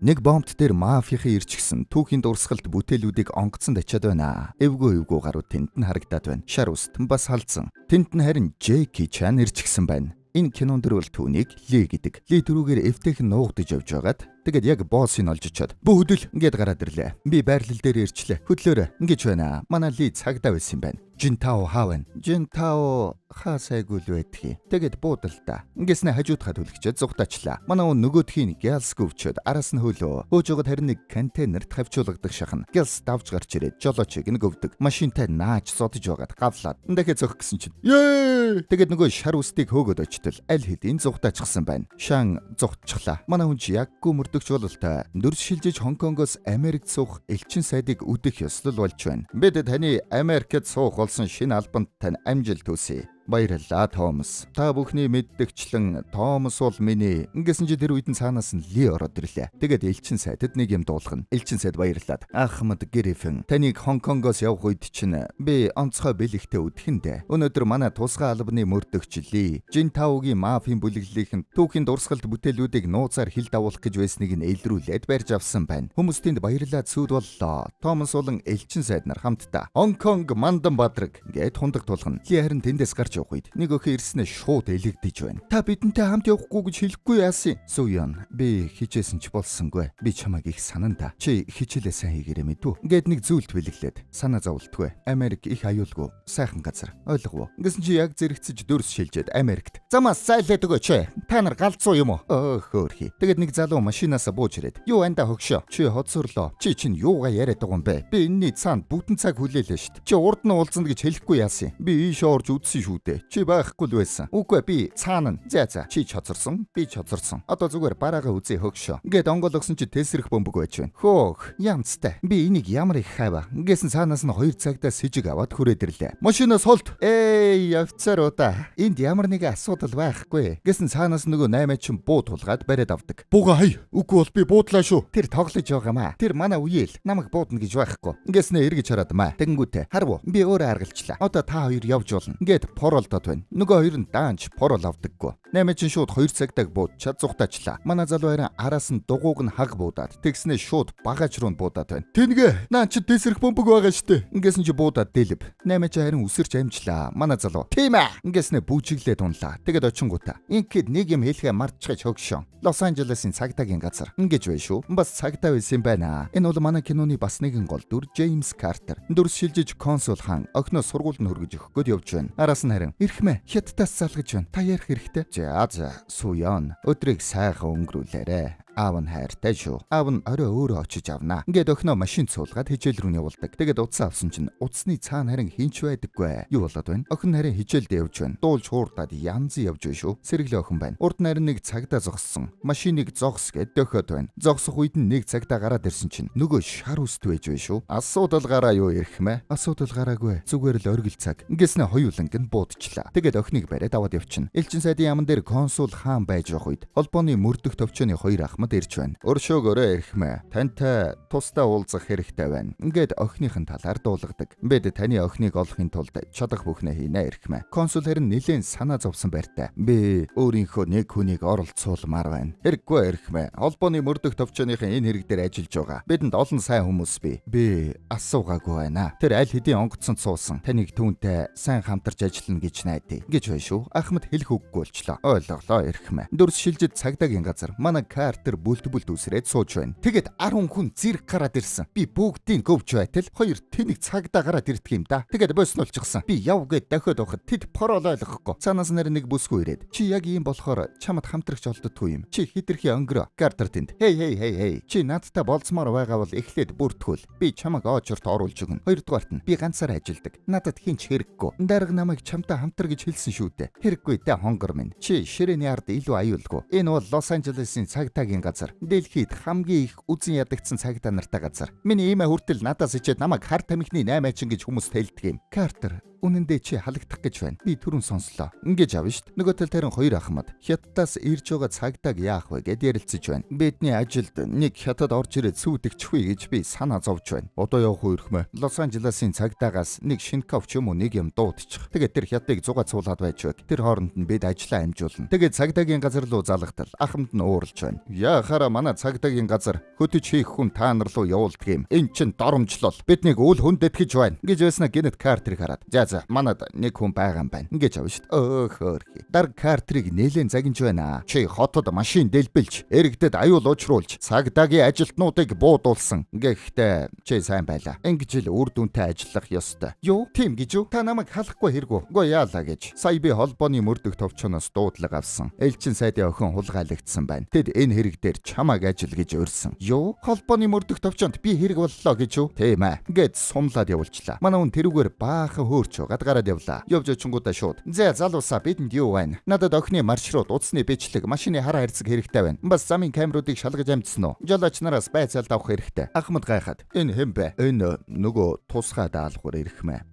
Нэг бомбт дээр мафийн ирчихсэн түүхийн дурсгалт бүтээлүүдийг онгоцсон тачаад байна. Эвгүй гарууд тэнд нь харагдаад байна. Шар үст бас халдсан. Тэнд нь харин Джеки Чан ирчихсэн байна. Энэ кинон дэр бол түүнийг Ли гэдэг. Ли түрүүгээр эвтэйхэн нуугдаж явж байгаад тэгээд яг боссыг олж очоод "Бүү хөдөл" ингээд гараад ирлээ. Би байрлал дээр ирчлээ. Хөдлөөрэй. Ингэж байна. Манай Ли цагдаа байсан юм байна. Жинтао хаавна. Жинтао хаасайгүй л байдгийг. Тэгээд буудал та. Ингэснэ хажуудхаа түлхчээд зугтаачлаа. Манай нөгөөдхийн Гялс гөвчөөд араас нь хөлөө. Хөөжөөгд харин нэг контейнерт хавчуулгадах шахна. Гялс давж гарч ирээд жолоочиг нь гөвдөг. Машинтай нааж содж байгаад гавлаад. Дахиад зөх гэсэн чинь "Ее!" Тэгээд нөгөө шар үстийг хөөгөөд очтол аль хэдийн зугтаачихсан байна. Шан зугтчихлаа. Манай хүн чи яггүй мөрдөгч бололтой. Дөрс шилжиж Хонконгоос Америкт суух элчин сайдыг үдэх ёслол болж байна. Бид таны Америкт суух болсон шинэ албанд тань амжилт хүсье. Баярлалаа Томас. Та бүхний мэддэгчлэн Томас бол миний. Ингэсэн чи тэр үед нь цаанаас нь Ли ороод ирлээ. Тэгээд элчин сайдад нэг юм дуулгана. Элчин сайд баярлаад "Ахмад Гриффин, таныг Хонконгоос явах үед чинь би онцгой бэлэгтээ үдэхэндээ. Өнөөдөр манай тусгай албаны мөрдөгч Ли, Жинтаогийн мафийн бүлэглэлийнхэн түүхийн дурсгалт бүтээлүүдийг нууцаар хил давуулах гэж байсныг нь илрүүлээд барьж авсан байна. Хүмүүс тэнд баярлаад сүйд боллоо. Томас болон элчин сайд нар хамтдаа Хонконг мандан бадраг гээд хундаг тулгана. Ли харин тэндээс гарч явах үед нэг өхөө ирснээр шууд элэгдэж байна. "Та бидэнтэй хамт явахгүй гэж хэлэхгүй яасан?" "Суян, би хичээсэн ч болсонгүй. Би чамайг их санана. Чи хичээлээ сайн хийгээрэй мэдв." Ингээд нэг зүйлт бэлэглээд санаа зовлтгүй. Америк их аюулгүй, сайхан газар. Ойлгов уу? Ингэсэн чи яг зэрэгцэж дөрс шилжээд Америкт. "Замаас сайлаад өгөөч. Та нар галзуу юм уу?" Хөөхий. Тэгээд нэг залуу машинаас бууж ирээд "Юу анда хөгшөө? Чи хоцорлоо. Чи чинь юугаа яриад байгаа юм бэ? Би энэний цаанд бүтэн цаг хүлээлээ штт. Чи урд нь уулзна гэж хэлэхгүй яасан? Би ийшээ орж үдсэн шүү. Чи байхгүй л байсан. Үгүй би цаана. За чи чоцорсон, би чоцорсон. Одоо зүгээр бараагаа үзээ хөгшөө. Ингээд онгойлгосон чи тесрэх бөмбөг байж байна. Хөөх, янцтай. Би энийг ямар их хайва. Ингэсэн цаанаас нь 2 цагтаа сэжиг аваад хүрээд ирлээ. Машинаас холт. Офицеруудаа. Энд ямар нэг асуудал байхгүй. Гэсэн цаанаас нөгөө 8 чин буу тулгаад бариад авдаг. "Бууга хай. Үгүй бол би буудлаа шүү. Тэр тоглож байгаамаа. Тэр манай үеэл. Намайг буудна гэж байхгүй." Ингэснэ эргэж хараад маа. Тэнгүүтээ харав. Би өөрөө аргалчлаа. Одоо та хоёр явж болно. Ингээд поролдод байна. Нөгөө хоёр нь даанч порол авдаггүй. 8 чин шууд 2 цагтаг буудчаад зугтаачлаа. Манай залуу харин араас нь дугууг нь хаг буудаад тэгснээ шууд багаж руу буудаад байна. "Тэнгэ, наа чи тесрэх бөмбөг байгаа штэ." Ингэсэн чи буудаад дэлб. 8 чин харин үсэрч амжлаа. Манай залуу "Тийм ээ." Ингэснээ бүжиглээд унлаа. Тэгэд очингуудаа "Ингээд нэг юм хэлхээ мартчихж хөгшөө. Лос Анжелесын цагдаагийн газар." Ингэж бай шүү. Бас цагдаа байсан байна. Энэ бол манай киноны бас нэгэн гол дүр Джеймс Картер. Дөрс шилжиж консул хаан охиноо сургуульд нь хөргөж өгөх гээд явж байна. Араас нь харин "Ирхмэ, хятадаас залгаж байна. Та ярих хэрэгтэй." За, Суян, өдрийг сайхан өнгөрүүлээрэ. Аав нь хайртай шүү. Аав нь орой өөрөө очиж авнаа. Ингээд охиноо машин цуулгаад хичээл рүү явуулдаг. Тэгээд утсаа авсан чинь утасны цаана харин хинч байдаггүй. Юу болоод байна? Охин харин хичээлдээ явж байна. Дуулж хуурдаад янз явж байна шүү. Сэргэлээ охин байна. Урд нь харин нэг цагдаа зогссон. Машиныг зогс гэд дөхөд байна. Зогсох үед нэг цагдаа гараад ирсэн чинь нөгөө шар үст байж байна шүү. "Асуудал гараа юу ирхмэ?" "Асуудал гараагүй. Зүгээр л оргил цаг." Ингэснэ хоёуланг нь буудчихлаа. Тэгээд охиныг бариад аваад явчихна. Элчин сайдын яаман дээр консул хаан байж байх үед холбооны мөрдөх төвчөөний хоёр ахмад ирж байна. "Өршөөгөөрөө ирхмэ. Тантай тусдаа уулзах хэрэгтэй байна." Ингээд охиныхын талаар дуулгадаг. "Бид таны охиныг олохын тулд чадах бүхнээ хийнэ ирхмэ." Консул харин нэлээд санаа зовсон байртай. "Би өөрийнхөө нэг хүнийг оролцуулмаар байна. Хэрэггүй ирхмэ. Холбооны мөрдөх төвчөөнийхэн энэ хэрэг дээр ажиллаж байгаа. Бидэнд олон сайн хүмүүс бий. Би асуугаагүй байна. Тэр аль хэдийн онгоцонд суусан. Таныг түүнтэй сайн хамтарч ажиллана гэж найдаа." Гэж байна шүү. Ахмад хэлэх үггүй болчлоо. "Ойлголоо ирхмэ." Дөрс шилжид цагдаагийн газар манай Картер бүлт үсрээд сууж байна. Тэгэд 10 хүн зэрэг гараад ирсэн. Би бүгдийг говж байтал хоёр тэнэг цагдаа гараад ирдэг юм да. Тэгэд боснолчихсан. Би яв гээд дахиад явахад тэд порол ойлгохгүй. Цаанаас нэр нэг бүсгүй ирээд "Чи яг ийм болохоор чамд хамтрагч олддгүй юм. Чи хитрхи өнгөрөө." Картер тэнд Хей. Чи надтай болцмоор байгаа бол эхлээд бүртгүүл. Би чамайг оочорт оруулж өгнө. Хоёрдугаарт нь би ганцаараа ажилдаг. Надад хинч хэрэггүй. Дарга намайг чамтай хамтар гэж хэлсэн шүү дээ. Хэрэггүй дээ хонгор минь. Чи ширээний ард илүү аюулгүй. Энэ бол Лос Анжелесын цагдаагийн газар. Дэлхийд хамгийн их үзэн ядагдсан цагдаа нартай газар. Миний имэ хүртэл надаас ичээд намайг хар тамхины 8 чин гэж хүмүүст хэлдэг юм. Картер, Үнэн дээр чи халагдах гэж байна. Би түрүүн сонслоо. Ингэж авна шүү дээ. Нөгөө талд харин хоёр ахмад хятадаас ирж байгаа цагдааг яах вэ гэд ярилцаж байна. Бидний ажилд нэг хятад орж ирээд сүйдэгчих вэ гэж би санаа зовж байна. Одоо явах үерхмэ. Лос Анжелесын цагдаагаас нэг шинков ч юм уу нэг юм дуудчих. Тэгээд тэр хятадыг зугаацуулаад байж вэ. Тэр хооронд нь бид ажиллаа амжуулна. Тэгээд цагдаагийн газар руу залгатал ахмад нь ууралж байна. Яахаараа манай цагдаагийн газар хөтөж хийх хүн та нар руу явуулдаг юм. Энд чин доромжлол. Биднийг үл хүндэтгэж байна. Гэж байснаа Кеннет Картерыг хараад. За манад нэг хүн байгаа юм байна. Ингэж авна шүү дээ. Хөөхөөрхи. Дарга Картерыг нээлэн загинж байна. Чи хотод машин дэлбэлж, эрэгдэд аюул учруулж, цагдаагийн ажилтнуудыг буудуулсан. Гэхдээ чи сайн байлаа. Ингэж л үр дүнтэй ажиллах ёстой. Юу? Тийм гэж юу? Та намайг халахгүй хэрэггүй. Гоо яалаа гэж. Сая би холбооны мөрдөх товчоноос дуудлага авсан. Элчин сайдын охин хулгайлагдсан байна. Тэд энэ хэрэг дээр чамааг ажил гэж урьсан. Юу? Холбооны мөрдөх товчонд би хэрэг боллоо гэж юу? Тийм ээ. Гэт сумлаад явуулчлаа. Манай хүн тэрүүгээр баахан хөөрч гадгараад явлаа. Явж очингуудаа шууд. За залуусаа бидэнд юу байна? Надад охины маршрут, утасны бичлэг, машины хар харьцаг хэрэгтэй байна. Бас замын камеруудыг шалгаж амжсан уу? Жолооч нараас байцаалд авах хэрэгтэй. Ахмад гайхаад. Энэ хэм бэ? Энэ нөгөө тусгай даалгавар ирхмэ.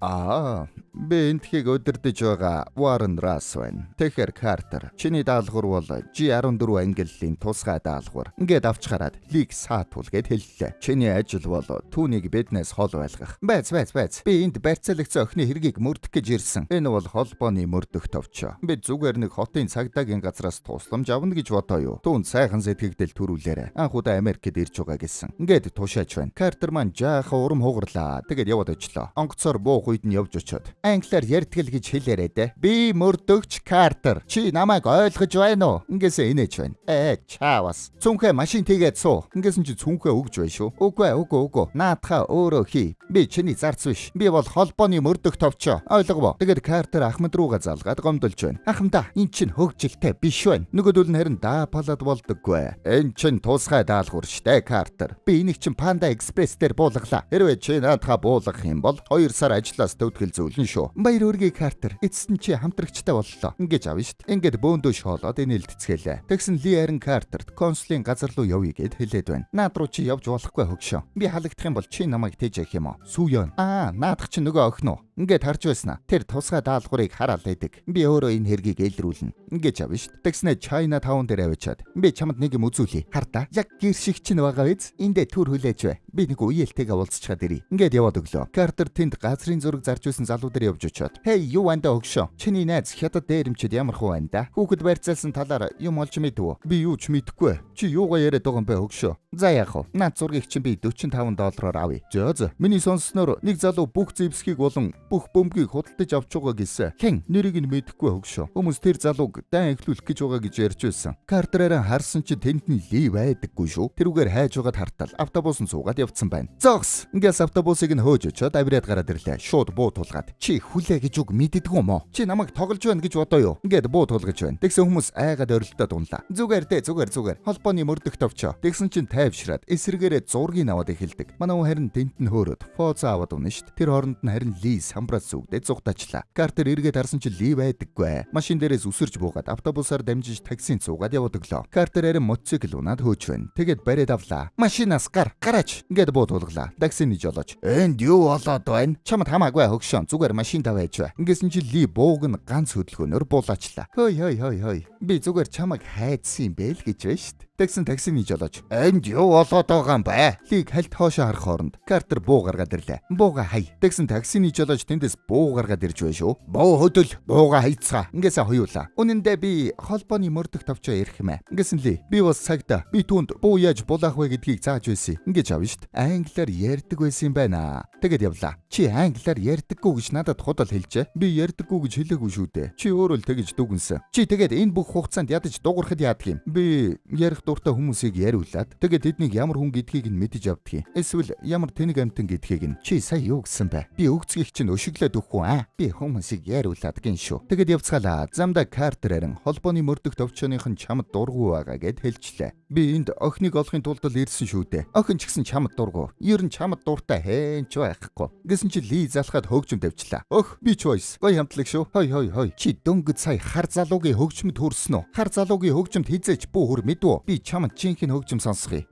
Би энтхийг өдөрдөж байгаа Warren Russ байна. Тэгэхээр Картер, чиний даалгавар бол G14 ангиллын тусгай даалгавар. Ингээд авч хараад лиг саатуул гэд хэллээ. Чиний ажил бол түүнийг биднээс хол байлгах. Байц. Би энд барьцаалагцсан охины хэргийг мөрдөх гэж ирсэн. Энэ бол холбооны мөрдөх товчоо. Бид зүгээр нэг хотын цагдаагийн газраас тусламж авна гэж бодоо юу. Түүнд сайхан сэтгэгдэл төрүүлээрэ. Анх удаа Америкт ирж байгаа гэсэн. Ингээд тушааж байна. Картер маань жаахан урам хугарлаа. Тэгээд яваад очлоо. Онгоцоор буух үед нь явж очиод. Англиар ярьтгэл гэж хэлээрээ дээ. Би мөрдөгч Картер. Чи намайг ойлгож байна уу? Ингээсээ инээж байна. Чаавас. Цүнхээ машин тийгээд суу. Ингээсэн чи цүнхээ өгж байна шүү. Үгүй. Наадхаа өөрөө хий. Би чиний зарц биш. Би бол холбооны мөрдөх товчоо. Ойлгов. Тэгээд Картер ахмад руугаа залгаад гомдолж байна. Ахмадаа, эн чин хөгжилтэй биш байна. Нөгөөдөл нь харин даапалаад болдоггүй. Эн чин тусгай даалгавар штэ Картер. Би энийг чин Panda Express дээр буулгалаа. Хэрвээ чи наадхаа буулгах юм бол 2 сар ажиллаас төвтгэл зөвлөн шүү. Баяр үргээ Картер. Эцэст нь чи хамтрагчтай боллоо. Ингэж авна штт. Ингээд бөөндөө шоолоод инээлдэцгэлээ. Тэгсэн Ли Харин Картерт консулын газар руу явъя гэд хэлээд байна. Наад руу чи явж болохгүй хөгшөө. Би халагдах юм бол чи намайг тээж явах юм уу? Сүүён. Наадах чи нөгөө охин уу? Ингээд харж байснаа. Тэр тусгай даалгаврыг хараал байдаг. Би өөрөө энэ хэргийг илрүүлнэ. Ингэж авна штт. Тэгснэ China Town дээр авчаад. Би чамд нэг юм үзүүлье. Хардаа. Яг гэр шиг чинь байгаа биз? Эндээ төр хүлээж бай. Би нэг үеэлтэйгээ уулзчихад ирье. Ингээд яваад өглөө. Картер тэнд газрын зураг зарж байсан залуу дээр явж очиод. Хей, юу ванда өгшөө. Чиний найз хятад дээрэмчид ямар хуу байна да? Хүүхэд барьцаалсан талаар юм олж мэдв үү? Би юу ч мэдэхгүй. Чи юугаа яриад байгаа юм бэ өгшөө? За яах вэ? Наад зургийг чинь би $45 авъя. За. Миний сонссноор нэг залуу бүх зэвсгийг болон бүх бөмбөгийг худалдаж авч байгаа гэсэн. Хэн нэрийг нь мэдэхгүй өгшөө. Хүмүүс тэр залууг дан эхлүүлэх гэж байгаа гэж ярьж байсан. Картерээр харсан чи тэнд нь Ли байдаггүй шүү. Тэрүүгээр хайж байгаад хартал автобус нь суугаад явцсан байна. Зогс. Ингээс автобусыг нь хөөж очоод авираад гараад ирлээ. Шууд буу тулгаад. Чи хүлээ гэж үг мэддэггүй юм уу? Чи намайг тоглож байна гэж бодоо юу? Ингээд буу тулгаж байна. Тэгсэн хүмүүс айгаад орилдоод унлаа. Зүгээр. Холбооны мөрдөх товчоо. Тэгсэн чин тайвшраад эсрэгээрээ зургийг аваад эхэлдэг. Манай хүн харин тэнд нь хөөрөөд фоцоо аваад унна штт. Тэр хооронд нь харин Ли самбраас зүгдээ зугтаачлаа. Картер эргээд харсан чи Ли байдаггүй. Машин дээрээс үсэрч буугаад автобусаар дамжиж таксинд суугаад яваад өглөө. Картер харин мотоцикл унаад хөөж байна. Тэгээд бариад авлаа. Машинаас гараач. Ингээд буу тулглаа. Таксины жолооч. Энд юу болоод байна? Чамд хамаагүй хөгшөн. Зүгээр машинтаа байж бай. Ингээсэн чи Ли бууг нь ганц хөдөлгөөнөөр буулаачлаа. Хөөй. Би зүгээр чамайг хайдсан юм бэ л гэж байна штт. Тэгсэн таксины жолооч. Энд юу болоод байгаа юм бэ? Лиг хальт хоошоо харах хооронд Картер буу гаргаад ирлээ. Бууга хай. Тэгсэн таксины жолооч тэндээс буу гаргаад ирж байна шүү. Буу хөдөл. Бууга хайцгаа. Ингээсээ хоёулаа. Үнэндээ би холбооны мөрдөх товчоо ярих юм аа. Ингээсэн Ли. Би бас цагта. Би түүнд буу яаж булаах вэ гэдгийг зааж байсан. Ингэж авна штт. Англиар ярьдаг байсан юм байна. Тэгээд явлаа. Чи англиар ярьдаггүй гэж надад худал хэлжээ. Би ярьдаггүй гэж хэлээгүй шүү дээ. Чи өөрөө л тэгэж дүгнсэн. Чи тэгээд энэ бүх хугацаанд ядаж дуурахад яадаг юм? Би ярих дуртай хүмүүсийг яриулаад тэгээд тэднийг ямар хүн гэдгийг нь мэдэж авдаг юм. Эсвэл ямар тэнэг амтан гэдгийг нь. Чи сая юу гэсэн бэ? Би өгцгийг чинь өшөглөөд өгөхгүй аа. Би хүмүүсийг яриулаад гин шүү. Тэгээд явцгаалаа. Замда Карт Картер харин холбооны мөрдөх товчооных нь чамд дургу байгаа гэд хэлжлээ. Би энд охиныг олохын тулд л ирсэн шүү дээ. Охин ч гэсэн чамд дургу. Ер нь чамд дуртай хэнч байхгүй. Гэсэн чи Ли залхаад хөгжим тавьчлаа. Өх, би choice. Гой хамтлаг шүү. Хой. Чи дөнгөд сая хар залуугийн хөгжмөд хүрсэн үү? Хар залуугийн хөгжмөд хизээч бүүхүр мэдвэ? Би чамд жинхэнэ хөгжим сонсгоё.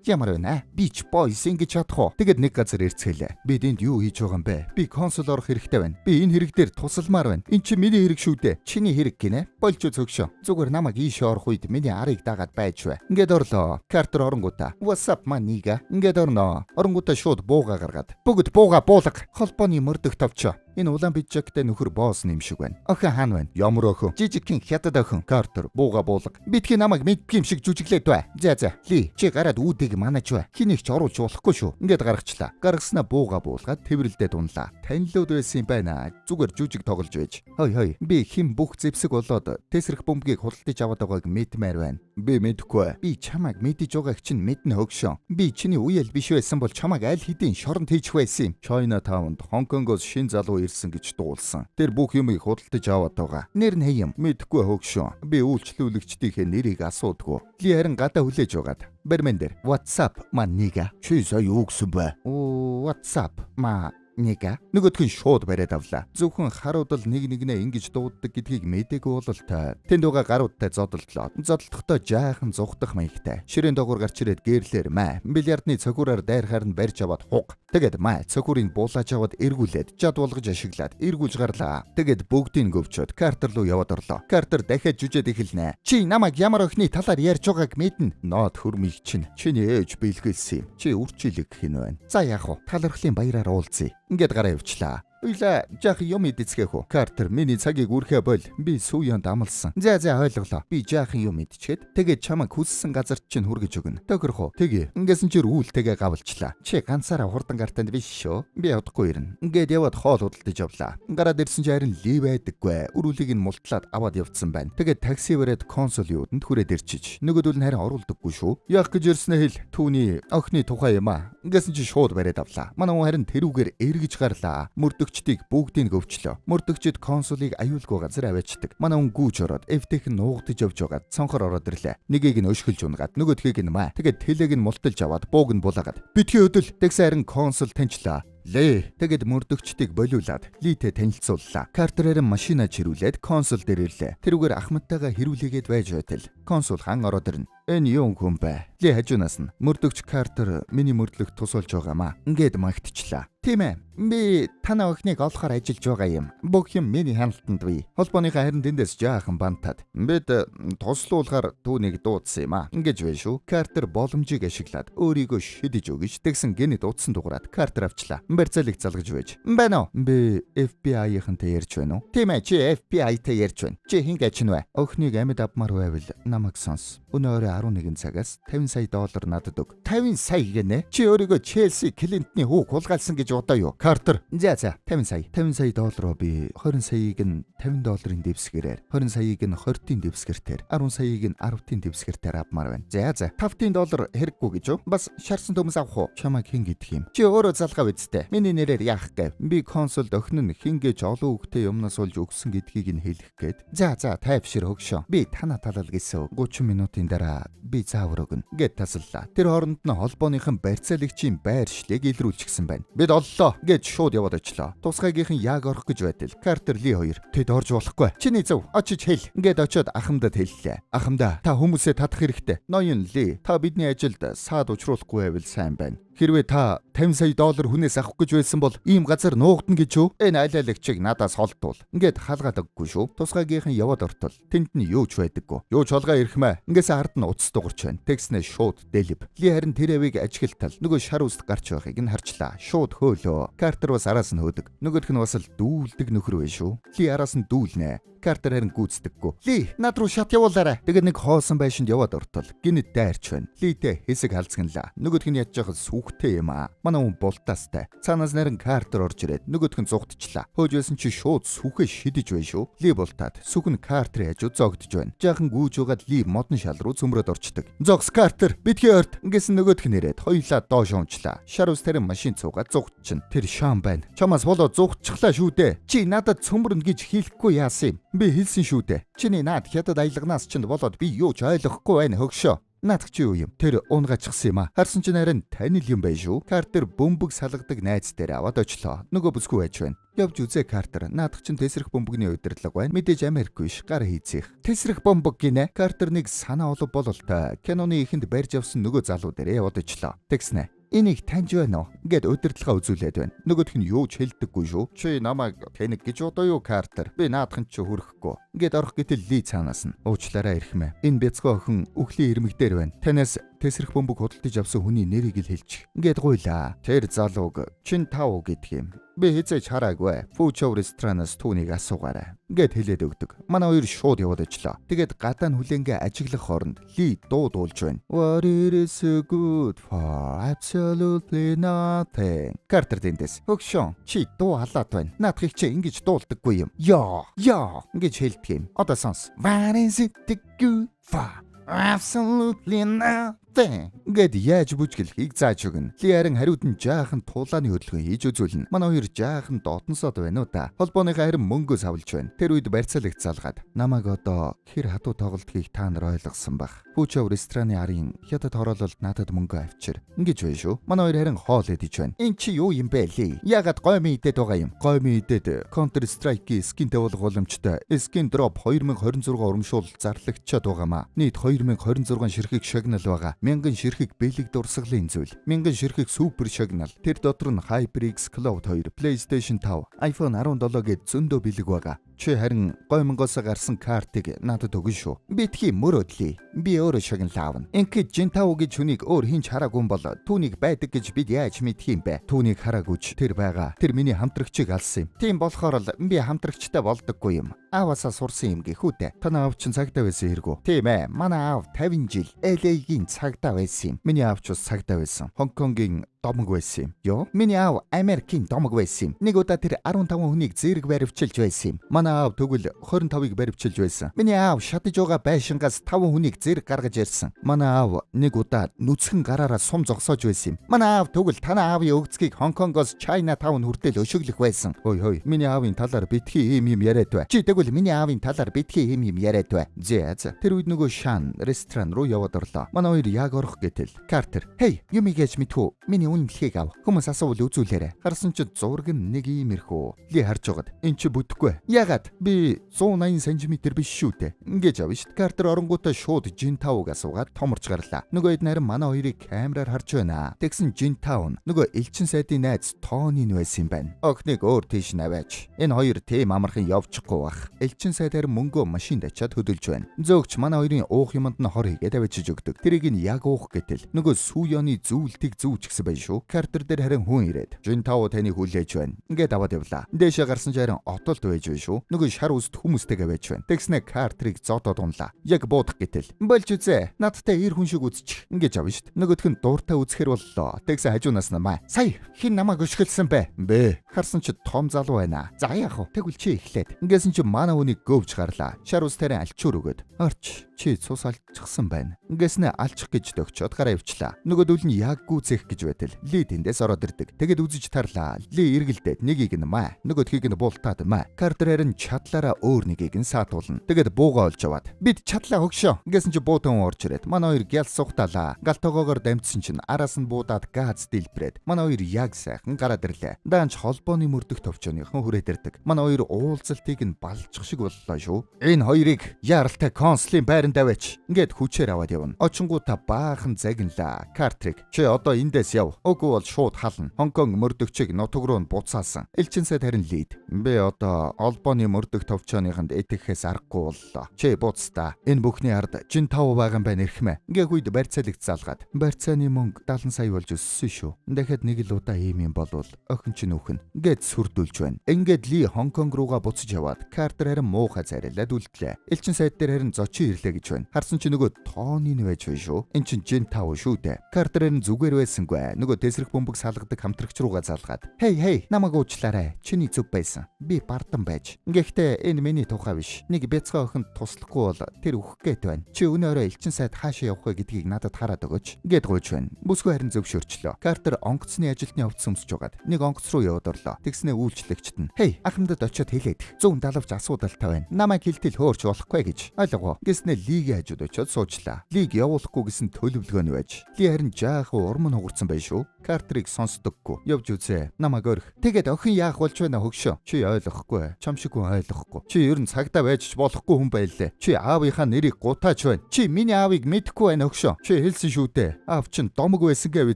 Ямар байна? Beach Boys ингэж чадах уу? Тэгэд нэг газар ирцгэлээ. Бид энд юу хийж байгаа юм бэ? Би консул орох хэрэгтэй байна. Би энэ хэрэг дээр тусалмаар байна. Энд чи миний хэрэг шүү дээ. Чиний хэрэг гинэ. Болж цөгшөө. Зүгээр намайг ийшээ орох үед миний арыг дагаад байж вэ. Ингээд орлоо. Картер оронгуудаа. What's up man нига? Ингээд орноо. Оронгуудаа шууд бууга гаргаад. Бүгд бууга буулга. Холбооны мөрдөх товчоо. Энэ улаан биджактай нөхөр босс юм шиг байна. Охин хаан байна. Ямар охин? Жижигхэн хятад охин. Картер бууга буулга. Бидхи намайг мэдгүй юм шиг жүжиглээд бай. За. Ли, чи гараад үүдийг манаж бай. Хинийх ч оруулж болохгүй шүү. Ингээд гаргачлаа. Гаргаснаа бууга буулгаад тэврэлдээ дунлаа. Танилуд байсан юм байна. Зүгээр жүжиг тоглож байж. Хой. Би хим бүх зэвсэг болоод тесрэх бомбгийг худалдаж аваад байгааг мэдмээр байна. Би мэдэхгүй. Би чамайг мэдэж байгааг чинь мэднэ хөгшөө. Би чиний үеэл биш байсан бол чамайг аль хэдийн шоронд хийчих байсан юм. Чайнатаунд Хонконгоос шин залуу ирсэн гэж дуулсан. Тэр бүх юмыг худалдаж аваад байгаа. Нэр нь хэм? Мэдэхгүй хөгшөө. Би үйлчлүүлэгчдийнхээ нэрийг асуудгүй. Ли харин гадаа хүлээж байгаад. Бармен дээр. What's up, man nigga? Чи сая юу гэсэн бэ? What's up, ma Ника нөгөөх нь шууд бариад авлаа. Зөвхөн харуудал нэг нэгнээ ингэж дууддаг гэдгийг мэдээгүй бололтой. Тэнд байгаа гаруудтай зодолтлоо. Зодолдохдоо жаахан зугдах маягтай. Ширээн доогуур гарч ирээд гээрлэр маа. Бильярдны цохиураар дайрахаар нь барьж аваад хуг. Тэгээд маа цохиурыг буулаж аваад эргүүлээд жад болгож ашиглаад эргүүлж гарлаа. Тэгээд бүгдийг гөвчөөд Картер руу яваад орлоо. Картер дахиад жүжээд эхэлнэ. Чи намайг ямар охины талаар ярьж байгааг мэднэ. Ноод хөрмийг чинь чиний ээж бэлгэлсэн юм. Чи үрчилэг хин байна. За яах вэ? Талархлын баяраар уулзъя. Ингээд гараа явчлаа. Уйлаа, жаах юм идцгээх үү? Картер, миний цагийг үрхэ бол. Би сүүянд амлсан. За ойлголоо. Би жаахан юм идчихэд тэгээд чамайг хүссэн газарт чинь хүргэж өгнө. Тохирох уу? Тэгэ. Ингээсэн чи үүлтэйгээ гавлчлаа. Чи ганцаараа хурдан гартанд биш шүү. Би явдаггүй ирнэ. Ингээд яваад хоол худалдаж явлаа. Гараад ирсэн чи харин Ли байдаггүй. Өрүүлийг нь мултлаад аваад явцсан байна. Тэгээд такси бариад консулын үдэнд хүрээд ирчиж. Нөгөөдөл нь харин оруулдаггүй шүү. Яах гэж ирснэ хэл. Түүний охины тухай юм аа. Ингээсэн чи шууд бариад авлаа. Манай хүн харин тэрүүгээр эргэж гарлаа. Мөрдөгчдийг бүгдийг өвчлөө. Мөрдөгчд консулыг аюулгүй газар аваачдаг. Манай хүн гүүж ороод эвтэх нь нуугдаж явж байгаад цонхор ороод ирлээ. Нэгийг нь өшгөлж унгаад нөгөөдхийг нь маа. Тэгээд тэлэг нь мулталж аваад бууг нь булаагаад. Битгий өдөл тэгсэн харин консул таньчлаа. Лээ. Тэгэд мөрдөгчдийг болиулаад Литэй танилцууллаа. Картерээр машина чирүүлээд консул дээр ирлээ. Тэрүүгээр Ахмадтайгаа хэрүүлээгээд байж байтал. Консул хаан ороод ирнэ. Энэ юу хүн бэ? Ли хажуунаас нь мөрдөгч Картер миний мөрдлөгт тусуулж байгаамаа. Ингээд магтчлаа. Тийм ээ. Би танаа охиныг олохоор ажиллаж байгаа юм. Бүх юм миний хяналтанд бий. Холбооныхаа харин тэндээс жаахан бантаад. Бид туслуулахаар түүнийг дуудсан юм аа. Ингэж байна шүү. Картер боломжийг ашиглаад өөрийгөө шидэж өгч тэгсэн гэнэ дуудсан дугаараад Картер авчлаа. Барьцаалыг залгаж байж. Байна уу? Би FBI-хэнтэй ярьж байна уу? Тийм ээ, чи FBI-тэй ярьж байна. Чи хин гэж нь вэ? Охиныг амьд авмаар байвал намайг сонс. Өнөө орой 11 цагаас $50 сая надад өг. 50 сая гэнэ? Чи өөрийгөө Челси Клинтны хүүг хулгайлсан гэж бодоо юу? Картер. За $50 сая. $50 сая би 20 саяыг нь $50 дэвсгэрээр, 20 саяыг нь 20-ийн дэвсгэртээр, 10 саяыг нь 10-ийн дэвсгэртээр авмаар байна. За $5 хэрэггүй гэж юу? Бас шаарсан төмс авах уу? Чамайг хин гэдг юм. Чи өөрөө залгаа үсттэй. Миний нэрээр яах гэ? Би консулд охин нь хин гэж олон хүүхдээ юмнаас олж өгсөн гэдгийг нь хэлэх гээд. За тайвшир хөгшөө. Би танаа талал гэсэн 30 минутын дараа би заавар өгнө гэд тасаллаа. Тэр хооронд нь холбооныхон барьцаалагчийн байршлыг илрүүлчихсэн байна. Бид оллоо гэж шууд яваад очлоо. Тусгайгийнхан яг орох гэж байтал Картер Ли хоёр тэд орж болохгүй. Чиний зөв очиж хэл. Ингээд очиод ахмадад хэллээ. Ахмадаа та хүмүүсээ татах хэрэгтэй. Ноён Ли та бидний ажилд саад учруулахгүй байвал сайн байна. Хэрвээ та $50 сая хүнээс авах гэж байсан бол ийм газар нуугдна гэж юу? Энэ айлаалагчийг надаас холдуул. Ингээд хаалгаад өгөхгүй шүү. Тусгайгийнхан яваад ортол тэнд нь юу ч байдаггүй. Юу ч холгоо ирхмэ. Ингээс ард нь уцс дуурч байна. Тэгснэ шууд дэлб. Ли харин тэр авийг ажиглтал нөгөө шар үст гарч байгааг нь харчлаа. Шууд хөөлөө. Картер бас араас нь хөөдөг. Нөгөөх нь бас л дүүлдэг нөхөр вэ шүү. Ли араас нь дүүлнэ. Картер харин гүйцдэггүй. Ли над руу шат явуулаарай. Тэгээд нэг хоосон байшинд яваад ортол гинэд дайрч байна. Литэй хэсэг халзганлаа. Нөгөөх нь ядж байгаа сүхтэй юм аа. Манай хүн бултаастай. Цаанаас нарийн Картер орж ирээд нөгөөх нь зугтчлаа. Хөөж байсан чи шууд сүхээ шидэж байна шүү. Ли бултаад сүх нь Картерийн хажууд зогдож байна. Жаахан гүйж угаад Ли модон шал руу цөмрөд орчдөг. Зогс Картер битгий орт. Ингэсэн нөгөөх нь ирээд хоёулаа доош унчлаа. Шар ус тарин машин цуугаад зугтчин. Тэр шаан байна. Чамаас болоо зугтчихлаа шүү дээ. Чи надад цөмрөн гэж хэлэхгүй яасан юм. Би хэлсэн шүү дээ. Чиний наад хятад аялганаас ч болоод би юу ч ойлгохгүй байна хөгшөө. Наадах чи юу юм? Тэр унгаачихсан юм а. Харсан чинь харин таны л юм байна шүү. Картер бөмбөг салгадаг найз дээр аваад очлоо. Нөгөө бүсгүй байж байна. Явж үзээ Картер. Наадах чинь тесрэх бөмбөгний удирдлага байна. Мэдээж Америк биш, гар хийцэх. Тесрэх бөмбөг гинэ. Картер нэг санаа олов бололтой. Киноны ихэнд барьж авсан нөгөө залуу дээр яваад очлоо. Тэгснэ. Энийг таньж байна уу? Гэт удирдлага үзүүлээд байна. Нөгөөх нь юу ч хэлдэггүй шүү. Чи намайг тэнэг гэж бодоо юу Картер? Би наадхан ч хүрэхгүй. Гэт орох гэтэл Ли цаанаас нь уучлаарай ирхмэ. Энэ бяцхан охин үхлийн ирмэг дээр байна. Танаас тесрэх бөмбөг худалдаж авсан хүний нэрийг л хэлчих. Гэт гуйлаа. Тэр залууг чин тав гэдэг юм. Би хэзээ ч хараагүй. Фүүчөв ресторанаас түүнийг асуугаарай. Гэт хэлээд өгдөг. Манай хоёр шууд яваад очлоо. Тэгээд гадаа нь хүлэнгээ ажиглах хооронд Ли дуулж байна. What it is so good for absolutely nothing. Картер дэндээс. Хөгшөн чи дуу халаад байна. Наадхыг чи ингэж дуулдаггүй юм. Яа гэж хэлдэг юм. Одоо сонс. What is it good for absolutely nothing. Гэт яаж бүжгэлхийг зааж өгнө. Ли харин хариуд нь жаахан тулааны хөдөлгөөн хийж үзүүлнэ. Манай хоёр жаахан дотносоод байна уу та. Холбооныхаа харин мөнгөө савлж байна. Тэр үед барьцаалагч залгаад намайг одоо хэр хатуу тоглолтгийг та нар ойлгосон баг. Фүүчөв рестораны арын хятад хороололд надад мөнгө авчир. Ингэж байна шүү. Манай хоёр харин хоол идэж байна. Энд чи юу юм бэ Ли? Ягаад гоймын идээд байгаа юм? Гоймын идээд Counter Strike-ийн скин тавуулах боломжтой. Skin Drop 2026 урамшуул зарлагдчихад байгаамаа. Нийт 2026 ширхэг шагнал байгаа. 1000 ширхэг бэлэг дурсгалын зүйл. 1000 ширхэг супер шагнал. Тэр дотор нь HyperX Cloud 2, PlayStation 5, iPhone 17 гээд зөндөө бэлэг байгаа. Чи харин гоймонгоос гарсан картыг надад өгнө шүү. Битгий мөрөөдлий. Би өөрөө шагнал аавна. Ингээд Жинтао гэж хүнийг өөр хинч хараагүй бол түүнийг байдаг гэж бид яаж мэдх юм бэ? Түүнийг хараагүйч тэр байгаа. Тэр миний хамтрагчийг алсан юм. Тийм болохоор л би хамтрагчтай болдоггүй юм. Ааваасаа сурсан юм гэхүүтэй. Танаа аав чинь цагтаа байсан хэрэггүй. Тийм ээ. Манай аав 50 жил LA-гийн цагтаа байсан юм. Миний аав ч бас цагтаа байсан. Хонконгийн домог байсан юм. Йоо, миний аав Америкийн домог байсан юм. Нэг удаа тэр 15 хүнийг зэрэг баривчилж байсан юм. Манай аав тэгвэл 25-ыг баривчилж байсан. Миний аав шатаж байгаа байшингаас 5 хүнийг зэрэг гаргаж ирсэн. Манай аав нэг удаа нүцгэн гараараа сум зогсоож байсан юм. Манай аав тэгвэл танаа аавын өгцгийг Хонконгоос Чайнатаун хүртэл өшөглөх байсан. Хой, миний аавын талаар битгий юм яриад бай. Чи тэгвэл миний аавын талаар битгий юм яриад бай. За. Тэр үед нөгөө Шан ресторан руу яваад орлоо. Манай хоёр яг орох гэтэл Картер, "Хей, юм ийгэж мэдхүү. Миний үнэлэхийг ав. Хүмүүс асуувал үзүүлээрэ." Харсан ч зураг нь нэг иймэрхүү. Ли харж байгаад, "Энд чи бүтэхгүй. Ягаад? Би 180 см биш шүү дээ." Ингэж авна шүү. Картер оронгуудаа шууд Жинтаог асуугаад томорч гарлаа. Нөгөө хэд нарийн манай хоёрыг камераар харж байна. Тэгсэн Жинтаун нөгөө элчин сайдын найз Тонин байсан юм байна. Охныг өөр тийш наваач. Энэ хоёр тийм амархан явчихгүй бах. Элчин сайдаар мөнгөө машинд ачаад хөдөлж байна. Зөөгч манай хоёрын уух юмд нь хор хийгээд авчиж өгдөг. Тэрийг нь яг уух гэтэл нөгөө сүүёны зүүлтийг зүүчихсэн байж шүү. Картер дээр харин хүн ирээд Жинтао таныг хүлээж байна. Ингээд аваад явлаа. Дээшээ гарсан ч харин отолд байж байна шүү. Нөгөө шар үст хүмүүстэйгээ байж байна. Тэгснэ Картерыг зодоод унлаа. Яг буудах гэтэл болж үзээ. Надтай ир хүн шиг үзчих. Ингэж авна шүү. Нөгөөх нь дууртаа үзэхэр боллоо. Тэгсэн хажуунаас намаа. Сая хин намайг өшгөлсөн бэ? Харсан ч том залуу байна. За яах вэ? Тэгвэл чи эхлээд. Ингэсэн чи манай хүнийг гөвж гарлаа. Шар үстэрээ алчуур өгöd. Орч чи цус алчихсан байна. Ингэснэ алчих гэж төгчөөд гараа ивчлаа. Нөгөөдөл нь яг гүцэх гэж байтал Ли тэндээс ороод ирдэг. Тэгэд үзэж тарлаа. Ли эргэлдээд нэгийг нь маа. Нөгөөдхийг нь бултаад маа. Картер харин чадлаараа өөр нэгийг нь саатуулна. Тэгэд буугаа олж аваад бид чадлаа хөгшөө. Ингэсэн чи буутан орж ирээд манай хоёр гял сухталаа. Галтогоогоор дамжсан чинь араас нь буудаад газ дэлбрээд манай хоёр яг сайхан гараад ирлээ. Даанч холбооны мөрдөх товчооныхон хүрээд ирдэг. Манай хоёр уулзалтыг нь балчих шиг боллоо шүү. Энэ хоёрыг яаралтай консулын байранд аваач. Ингээд хүчээр аваад явна. Очингуудаа баахан загинлаа. Картрик чи одоо эндээс яв. Үгүй бол шууд хална. Хонконг мөрдөгчийг нутаг руу нь буцаасан. Элчин сайд харин Лид. Би одоо холбооны мөрдөх товчооныхонд итгэхээс аргагүй боллоо. Чи буцтаа. Энэ бүхний ард Жинтао байгаа юм байна эрхмэ. Ингээ үед барьцаалагч залгаад. Барьцааны мөнгө 70 сая болж өссөн шүү. Дахиад нэг л удаа ийм юм болвол охин чинь үхэн. Ингээд сүрдүүлж байна. Ингээд Ли Хонконг руугаа буцаж яваад Картер харин муухай царайлаад үлдлээ. Элчин сайд дээр харин зочин ирлээ гэж байна. Харсан чи нөгөө Тонин байж байна шүү. Эн чин Жинтао шүү дээ. Картер харин зүгээр байсангүй. Нөгөө тесрэх бөмбөг салгадаг хамтрагч руугаа залгаад. Хей, намайг уучлаарай. Чиний зүг байсан. Би бардан байж. Гэхдээ энэ миний тухай биш. Нэг бяцхан охинд туслахгүй бол тэр үхэх гээд байна. Чи өнөөрөө элчин сайд хаашаа явах вэ гэдгийг надад хараад өгөөч. Гэт гуйж байна. Бүсгүй харин зөвшөөрчлөө. Картер онгоцны ажилтны хувцас өмсөж байгаад нэг онгоц руу яваад орлоо. Тэгснээ үйлчлэгчт нь "Хей, ахмадад очиод хэлээд 170 асуудалтай байна. Намайг хилтэл хөөрч болохгүй" гэж ойлгоо. Гэснээ Лигийн хажууд очиод суучлаа. Лиг явуулахгүй гэсэн төлөвлөгөө нь байж. Ли харин жаахан урам нь хугарсан байж шүү. Картерыг сонсдоггүй. Явж үзээ. Намайг өрх. Тэгээд охин яах болж байна хөгшөө? Чи ойлгохгүй. Чам шиг хүн ойлгохгүй. Чи ер нь цагдаа байж болохгүй хүн байлээ. Чи аавынхаа нэрийг гутаач байна. Чи миний аавыг мэдэхгүй байна хөгшөө. Чи хэлсэн шүү дээ. Аав чин домог байсан гэв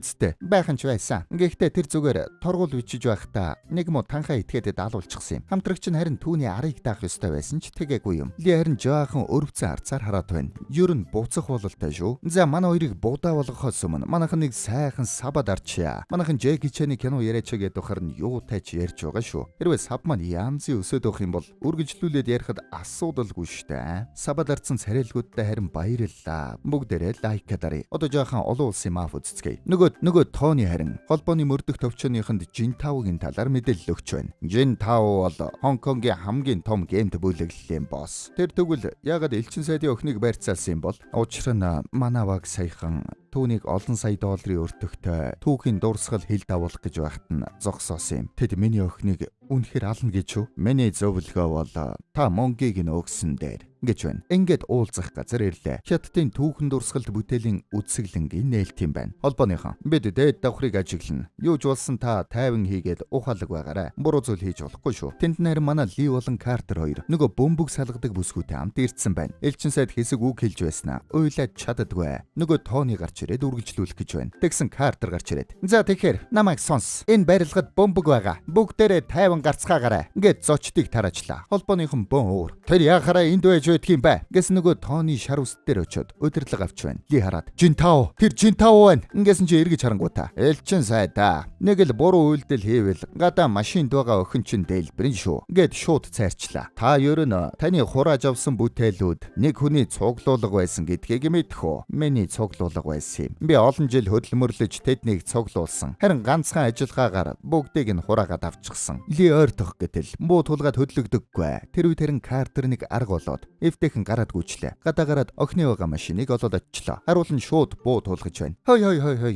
үсттэй. Байхан ч байсан. Гэхдээ тэр зүгээр торгуул бичиж байхдаа нэг муу танхаа итгээд даалуулчихсан юм. Хамтрагч нь харин түүний арыг даах ёстой байсан ч тэгээгүй юм. Ли харин жаахан өрөвцөн арцаар хараад байна. Ер нь буцах бололтой шүү. За манай хоёрыг будаа болгохоос өмнө манайхан нэг сайхан сабад арчи. Манайхан Джеки Чэний кино яриач гэдэг харин юу тайч ярьж байгаа шүү. Хэрвээ саб маань янзын өсөд өгөх юм бол үргэлжлүүлээд ярихад асуудалгүй штэ. Сабад арцсан царайлгуудтай харин баярлалаа. Бүгдээрээ лайкадарыг. Одоо жаахан олон улсын маф үзцгээе. Нөгөө Тони харин холбооны мөрдөх төвчөөнийхэнд Жинтаогийн талаар мэдээлэл өгч байна. Жинтао бол Хонконгийн хамгийн том геймт бүлэглэлийн босс. Тэр тэгвэл ягаад элчин сайдын охиныг барьцаалсан юм бол? Учир нь манай баг саяхан түүнийг олон сая долларын өртөгтэй түүхийн дурсгал хил давуулах гэж байхад нь зогсоосон юм. Тэд миний охиныг үнэхээр ална гэж үү? Миний зөвлөгөө бол та мөнгийг нь өгсөн дээр гэж байна. Ингээд уулзах газар ирлээ. Хятадын түүхэн дурсгалт бүтээлийн үсгэлэнгийн нээлт юм байна. Холбооныхон бид дээд давхрыг ажиглана. Юу ч болсон та тайван хийгээд ухаалаг байгаарай. Буруу зүйл хийж болохгүй шүү. Тэнд нэр манай Ли болон Картер хоёр нөгөө бөмбөг салгадаг бүсгүйтэй хамт ирдсэн байна. Элчин сайд хэсэг үг хэлж байснаа уйлаад чаддаггүй. Нөгөө Тони гарч ирээд үргэлжлүүлэх гэж байна. Тэгсэн Картер гарч ирээд "За тэгэхээр намайг сонс. Энэ барилгад бөмбөг байгаа. Бүгдээрээ тайван гарцгаагаарай" гэд зочдыг тараажлаа. Холбооныхон бөн уур. Тэр яхаараа энд байж байдгийн бай. Гэс нөгөө Тони шар ус дээр очиод удирдлага авч байна. Ли хараад "Жинтао, тэр Жинтао байна." Ингэсэн чи эргэж харангуйта. Элчин сайдаа. Нэг л буруу үйлдэл хийвэл гадаа машинд байгаа охин чин дэлбэрэн шүү. Гэд шууд цайрчлаа. Та ер нь таны хурааж авсан бүтээлүүд нэг хүний цуглуулга байсан гэдгийг мэдэх үү? Миний цуглуулга байсан юм. Би олон жил хөдөлмөрлөж тэднийг цуглуулсан. Харин ганцхан ажиллагаагаар бүгдийг нь хураагаад авчихсан. Ли ойртох гэтэл муу тулгаад хөдлөгдөггүй. Тэр үед харин Картер нэг арга болоод эвтэйхэн гараад гүйчлээ. Гадаа гараад охины байгаа машиныг олоод очилоо. Харуул нь шууд буу туулгаж байна. Хой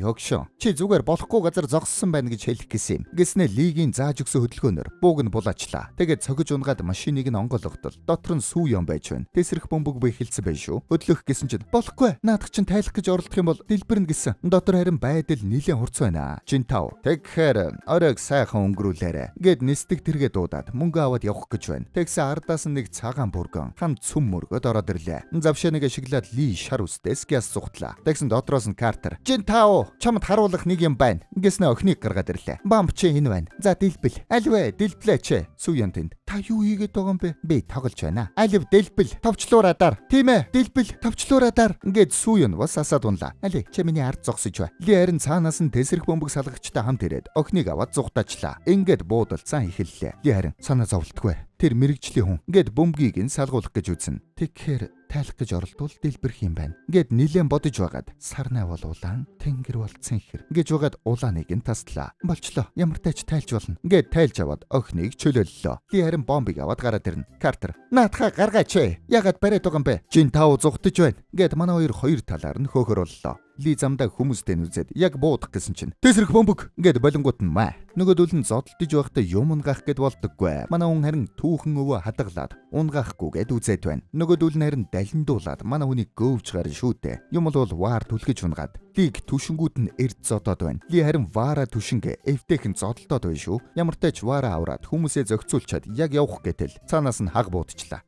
хогшоо. Чи зүгээр болохгүй газар зогссон байна гэж хэлэх гэсэн юм. Гэснээ Лигийн зааж өгсөн хөдөлгөөнөөр бууг нь булаачлаа. Тэгээд цогж унгаад машиныг нь онгойлготол дотор нь сүү юм байж байна. Тэсрэх бөмбөг бэхэлсэн байж шүү. Хөдлөх гэсэн чинь "Болохгүй. Наадах чинь тайлах гэж оролдох юм бол дэлбэрнэ" гэсэн. Дотор харин байдал нэлээд хурц байна. Жинтао. "Тэгэхээр оройг сайхан өнгөрүүлээрэ" гэд нисдэг тэргээ дуудаад мөнгө аваад явах гэж байна. Тэгсэн ардаас нь нэг цагаан бүргэн хам цүм мөргөд ороод ирлээ. Завшааныг ашиглаад Ли шар үстээс гяс цугтлаа. Тэгсэн дотроос нь Картер "Жинтао, чамд харуулах нэг юм байна" гэснээр охиныг гаргаад ирлээ. "Бамп чи энэ байна. За дэлбэл. Альвэ дэлблээч." Сүүян тэнд "Та юу хийгээд байгаа юм бэ?" "Би тоглож байна. Алив дэлбэл. Товчлуураа дар." "Тийм ээ, дэлбэл. Товчлуураа дар" гэд Сүүян бас асаад унлаа. "Али, чи миний ард зогсож бай." Ли харин цаанаас нь тэсрэх бөмбөг салгагчтай хамт ирээд охиныг аваад зугтаачлаа. Ингээд буудалцсан эхэллээ. Ли харин "Санаа зовлтгүй. Тэр мэрэгжлийн хүн" гэд бөмбөгийг нь салгуулах гэж үзнэ. "Тэгэхээр тайлах гэж оролдвол дэлбэрх юм байна" гэд нилээн бодож байгаад "Сарнай бол улаан, тэнгэр бол цэнхэр" гэж байгаад улааныг нь таслаа. "Болчлоо. Ямар тач тайлж болно" гэд тайлж аваад охиныг чөлөөллөө. Ли харин бомбыг аваад гараад ирнэ. Картер "Наатха гаргаач. Ягаад бариад байгаа юм бэ?" "Жинтао зугтаж байна" гэд манай хоёр талаар нь хөөхөр боллоо. Ли замдаа хүмүүстэй нүзээд яг буудах гэсэн чинь "Тэсрэх бөмбөг" гэд болонгууд нь маа. Нөгөөдөл нь зодтолдож байхдаа юм унгаах гэд болдоггүй. Манай хүн харин түүхэн өвөө хадгалаад унгаахгүйгээд үзээд байна. Нөгөөдөл нь харин далиндуулаад манай хүнийг гөвж гарна шүүтээ. Юм бол ваар түлхэж унгаад Лиг түшингүүд нь эрд зодоод байна. Ли харин вара түшингээ эвтэйхэн зодолдоод байна шүү. Ямар ч тач вара аваад хүмүүсээ зохицуулчаад яг явах гэтэл цаанаас нь хаг буудчихлаа.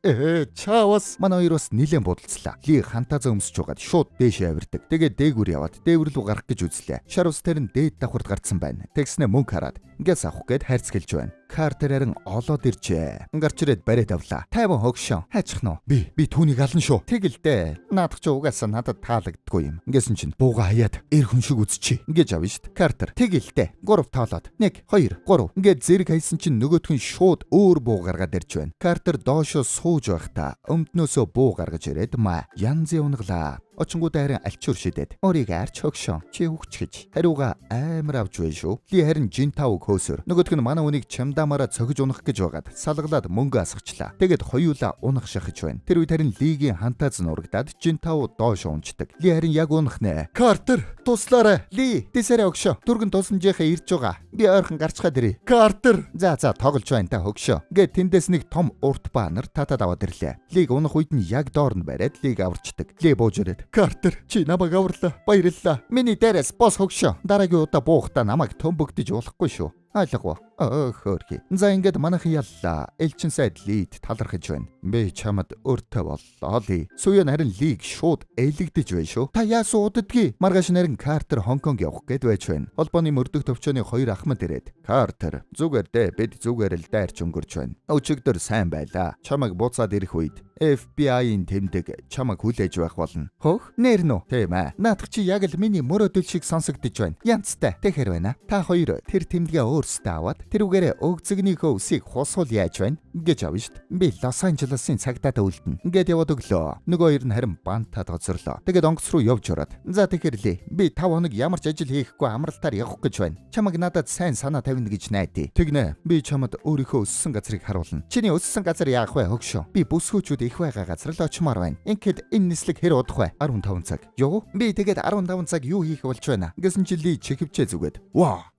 Чаавас манай хоёр бас нилээн будалцлаа. Ли хантазаа өмсөж байгаад шууд дээшээ авирдаг. Тэгээд дээгүр яваад дээвэр рүү гарах гэж үзлээ. Шар ус тэр нь дээд давхарт гарцсан байна. Тэгснэ мөнгө хараад ингээс авах гээд хайрцгэлж байна. Картер харин олоод иржээ. Гарч ирээд бариад авлаа. 50 хогшоо. Хайчих нь уу? Би түүнийг ална шүү. Тэгэлдээ. Наадах чи угаасаа надад таалагддгүй юм. Ингэсэн чинь бууга хаяад эр хүн шиг үзчихье. Ингэж авна штт. Картер. Тэгэлдээ. 3 таалаад. 1 2 3. Ингээд зэрэг хайсан чинь нөгөөх нь шууд өөр буу гаргаад ирж байна. Картер доошоо сууж байхдаа өмднөөсөө буу гаргаж ирээд янзын унглаа. Очингуудаа харин альчуур шидэд өөрийг арч хөгшөө. Чи үхч гэж хариуга амар авч байна шүү. Ли харин Жинтаог хөөсөр нөгөөх нь манай үнийг чамдаамаараа цогж унах гэж байгаад салгалаад мөнгө асгачлаа. Тэгэд хоёулаа унах шахаж байна. Тэр үед харин Лигийн хантааз нурагдаад Жинтао доош унждаг. Ли харин яг унах нэ. Картер туслаарай. Ли дэсэрэ өгшөө. Дүргэн тусанжийнхаа ирж байгаа. Би ойрхон гарчгаад ирье. Картер. За тоглож байна та хөгшөө. Гэт тэндээс нэг том урт баанар татаад аваад ирлээ. Лиг унах үед нь яг доор нь бариад Лиг аварчдаг. Ли бууж ирээд Картер чи намайг аварлаа. Баярлалаа. Миний дээрээс бос хөгшөө. Дараагийн удаа буухтаа намайг төмбөгдөж болохгүй шүү. Айлгав. Хөөрхи. За ингээд манайхан яллаа. Элчин сайд Лид талархаж байна. Би чамд өөртөө боллоо Ли. Суян харин Лиг шууд ээлэгдэж байна шүү. Та яасан удадгүй? Маргааш нарийн Картер Хонконг явах гээд байж байна. Холбооны мөрдөх төвчөөний хоёр ахмад ирээд Картер зүгээр дээ бид зүгээр л дайрч өнгөрч байна. Өчигдөр сайн байлаа. Чамайг буцаад ирэх үед FBI-ийн тэмдэг чамайг хүлээж байх болно. Хөх? Нэр нөө? Тийм ээ. Наадах чи яг л миний мөрөөдөл шиг сонсогдож байна. Янцтай. Тэгэхэр байна. Та хоёр тэр тэмдгээ өөрсдөө аваад тэрүүгээрээ өгцөгнийхөө үсийг хусуул яаж байна гэж авна штт. Би Лос Анжелесын цагдаад үлдэнэ. Ингээд яваад өглөө. Нөгөө хоёр нь харин бантад гоцорлоо. Тэгээд онгоц руу явж ороод. За тэгэхэр Ли. Би 5 хоног ямар ч ажил хийхгүй амралтаар явах гэж байна. Чамайг надад сайн санаа тавина гэж найдаа. Тэгнэ. Би чамд өөрийнхөө өссөн газрыг харуулна. Чиний өссөн газар яах вэ хөгшөө? Би бүсгүүчүүд их байгаа газар л очимоор байна. Ингээд энэ нислэг хэр удах вэ? 15 цаг. Юу? Би тэгээд 15 цаг юу хийх болж байна? Гэсэн чи Ли чихвчээ зүгээд. Ваа.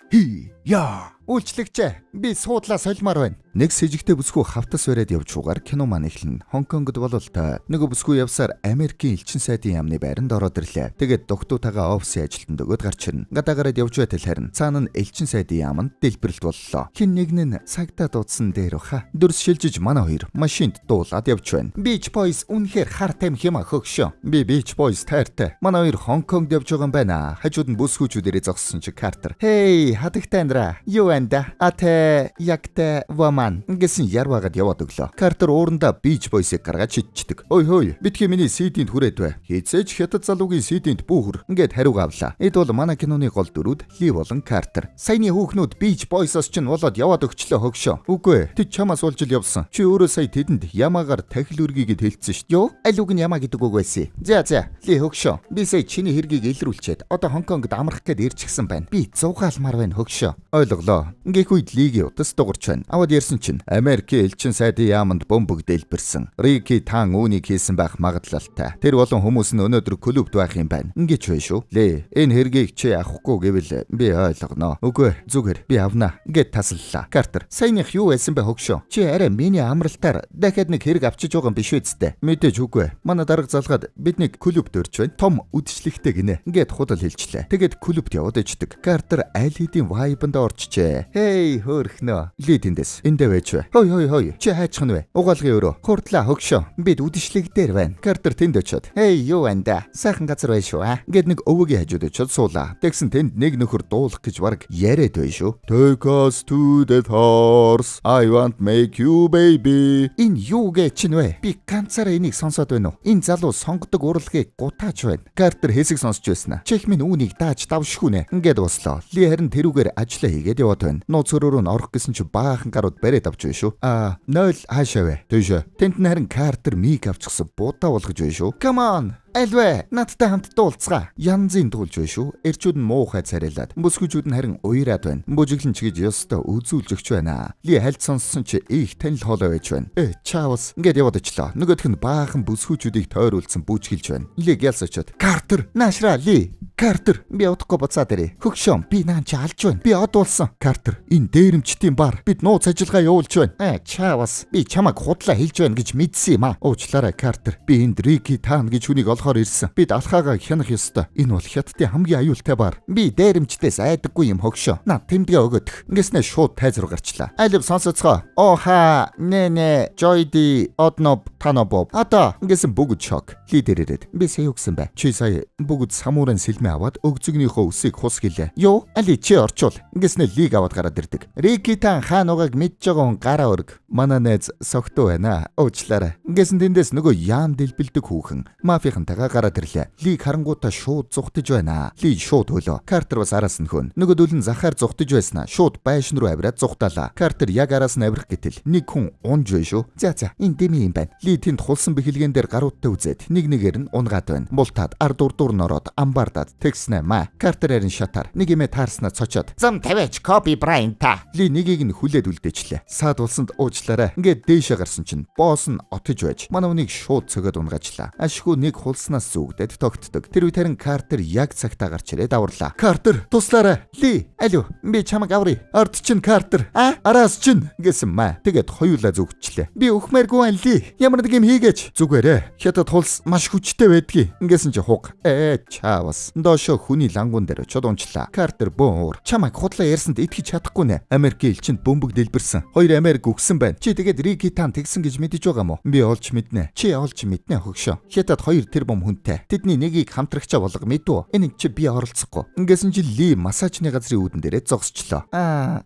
Яа. Үйлчлэгчээ. Би суудлаа солимоор байна. Нэг с сэжигтэй бүсгүй хавтас бариад явж угаар кино маань эхэлнэ. Хонконгод бол та нөгөө бүсгүй явсаар Америкийн элчин сайдын яамны байранд ороод ирлээ. Тэгээд доктоотойгоо офисын ажилтнад өгөөд гарч ирнэ. Гадаагараад явж байтал харин цаана нь элчин сайдын яаманд дэлбэрэлт боллоо. Хин нэг нь цагтаа дуудсан дээр баха. Дөрс шилжиж манай хоёр машинд дуулаад явж байна. Beach Boys үнэхээр хар тамхи юм хөгшөө. Би Beach Boys тайртай. Манай хоёр Хонконгд явж байгаа юм байна. Хажууд нь бүсгүүчүүдэрээ зогссон чи Картер. Хей, хатагтай андра. Юу анда? Ате ягта ваман гэсэн ярваагаад яваад өглөө. Картер уурандаа Beach Boys-ыг гаргаж чидчихдэг. Ой битгий миний CD-нд хүрээд бай. Хизээч хятад залуугийн CD-нд бүүхэр ингээд хариуг авлаа. Эд бол манай киноны гол дүрүүд Ли болон Картер. Саяны хүүхнүүд Beach Boys-оос ч болоод яваад өгчлөө хөгшөө. Үгүй тэд чамаас уулж л явсан. Чи өөрөө сая тэдэнд ямаагаар тахил үргийг хэлсэн шүү дээ. Юу? Аль үг нь ямаа гэдэг үг байсан. За Ли хөгшөө. Би сая чиний хэргийг илрүүлчихэд одоо Хонконгд амрах гээд ирчихсэн байна. Би зугаалмаар байна хөгшөө. Ойлголоо. Ингээх үед Лигийн утас дуурч байна. Аваад ярьсан чинь Америкийн элчин сайдын яаманд бөмбөг дэлбэрсэн. Рики таан үүнийг хийсэн байх магадлалтай. Тэр болон хүмүүс нь өнөөдөр клубд байх юм байна. Ингэж байна шүү. Ли, энэ хэргийг чи авахгүй гэвэл би ойлгоно. Үгүй зүгээр би авнаа. Гэт таслалаа. Картер, саяных юу байсан бэ хөгшөө? Чи арай миний амралтаар дахиад нэг хэрэг авчиж байгаа юм биш үсттэй. Мэдээж үгүй. Манай дарга залгаад биднийг клубд өрч байна. Том үдшилтэхтэй гинэ. Гэт худал хэлчлээ. Тэгээд клубд яваад ичдэг. Картер аль хэдийн вайбанд орчжээ. Хей хөөрхнөө. Ли тэндээс. Эндээ байж бай. Хой. Чи хайчих нь вэ? Угаалгын өрөө. Хурдлаа хөгшөө. Бид үдшилэг дээр байна. Картер тэнд очиод. Хей юу анда? Сайхан газар байна шүү аа. Гэт нэг өвөгийн хажууд очиод суулаа. Тэгсэн тэнд нэг нөхөр дуулах гэж бараг яриад байна шүү. Take us to the horse. I want make you baby. Энэ юу гэж чинь вэ? Би ганцаараа энийг сонсоод байна уу? Энэ залуу сонгодог урлагийг гутааж байна. Картер хэсэг сонсч байснаа. Чих минь үүнийг дааж давшгүй нэ. Ингээд бослоо. Ли харин тэрүүгээр ажиллаа хийгээд яваад байна. Нууц өрөөрөө орох гэсэн чи баахан гарууд бариад авч байна шүү. 0 хаашаа вэ? Тийш. Тэнд нь харин Картер миг авчихсан будаа болгож байна шүү. Come on. Альвэ надтай хамт дуулцгаа. Янзын дуулж байна шүү. Эрчүүд нь муухай царайлаад. Бүсгүүчүүд нь харин уяраад байна. Бүжиглэн ч гэж ёстой үзүүлж өгч байна. Ли хальт сонссон чи их танил хоолой байж байна. Чаус ингээд яваад очлоо. Нөгөөх нь баахан бүсгүүчүүдийг тойруулсан бүжгэлж байна. Ли гялс очоод Картер наашра Ли. Картер би удахгүй буцаад ирээ. Хөгшөө би наан чи алж байна. Би од болсон. Картер энэ дээрэмчтийн бар. Бид нууц ажиллагаа явуулж байна. Чаус би чамайг худлаа хэлж байна гэж мэдсэн юм аа. Уучлаарай Картер. Би энд Рики таан гэж хүнийг олохоор ирсэн. Бид алхаагаа хянах ёстой. Энэ бол хятадын хамгийн аюултай бар. Би дээрэмчтээс айдаггүй юм хөгшөө. Наа тэмдэгэ өгödөх. Ингэснээр шууд тайз руу гарчлаа. Алив сонсоцгоо. Оха нэ Жойди одноб танобоб. Ата ингэсэн бүгд шок. Ли дээрээд би сая өгсөн бай. Чи сая бүгд самуурын сэлмээ аваад өгзөгнийхөө үсийг хус гэлээ. Юу? Али чи орчуул. Ингэснээр Лиг аваад гараад ирдэг. Рики таан хаан угааг мэдж байгаа хүн гараа өрг. Манай найз согтуу байна. Уучлаарай. Ингэсэн тэндээс нөгөө яам дэлбэлдэг хүүхэн мафийн цаантайгаа гараад ирлээ. Лиг харангуутаа шууд зүхтэж байна. Ли шууд хөлөө. Картер бас араас нь хөн. Нөгөөдөл нь захаар зүхтэж байснаа шууд байшин руу авираад зүхтаалаа. Картер яг араас нь авирах гэтэл нэг хүн унж байна шүү. За энэ дэми юм байна. Ли тэнд хулсан бэхэлгэн дээр гаруудтай үзээд нэг-нэгээр нь унгаад байна. Бултаад ард урдуур нороод амбардаад тэгснэ маа. Картер харин шатаар нэг юмэ таарснаа цочоод зам тавиач Коби Брайант та. Ли нэгийг нь хүлээд үлдээчлээ. Саад улсанд уучлаарай. Ингээд дээшээ гарсан чинь босс нь отож байж манай үнийг шууд цогоод унгаачлаа. Ашгүй нэг хулснаас зүгдээд тогтдог. Тэр үед харин Картер яг цагтаа гарч ирээд аварлаа. Картер туслаарай. Ли алуу би чамайг аврий. Ард чинь Картер. Араас чинь гэсэн маа. Тэгээд хоёулаа зүгчлээ. Би өхмээргүй байна Ли. Ямар нэг юм хийгээч. Зүгээрээ. Хятад хулс маш хүчтэй байдгийг. Ингэсэн чи хуг. Чаавас. Доошо хүний лангуун дээр чод унчлаа. Картер бөөр. Чамайг худлаа ярьсанд итгэж чадахгүй нэ. Америкийн элчинд бөмбөг дэлбэрсэн. Хоёр Америк өгсөн байна. Чи тэгээд Рики Тан тэгсэн гэж мэдэж байгаа мó? Би олж мэднэ. Чи олж мэднэ хөгшөө. Хятад 2 тэрбум хүнтэй. Тэдний нэгийг хамтрагчаа болго мэдв. Энэ чи би оролцохгүй. Ингэсэн чи Ли массажны газрын үүдэн дээрээ зогсчлоо.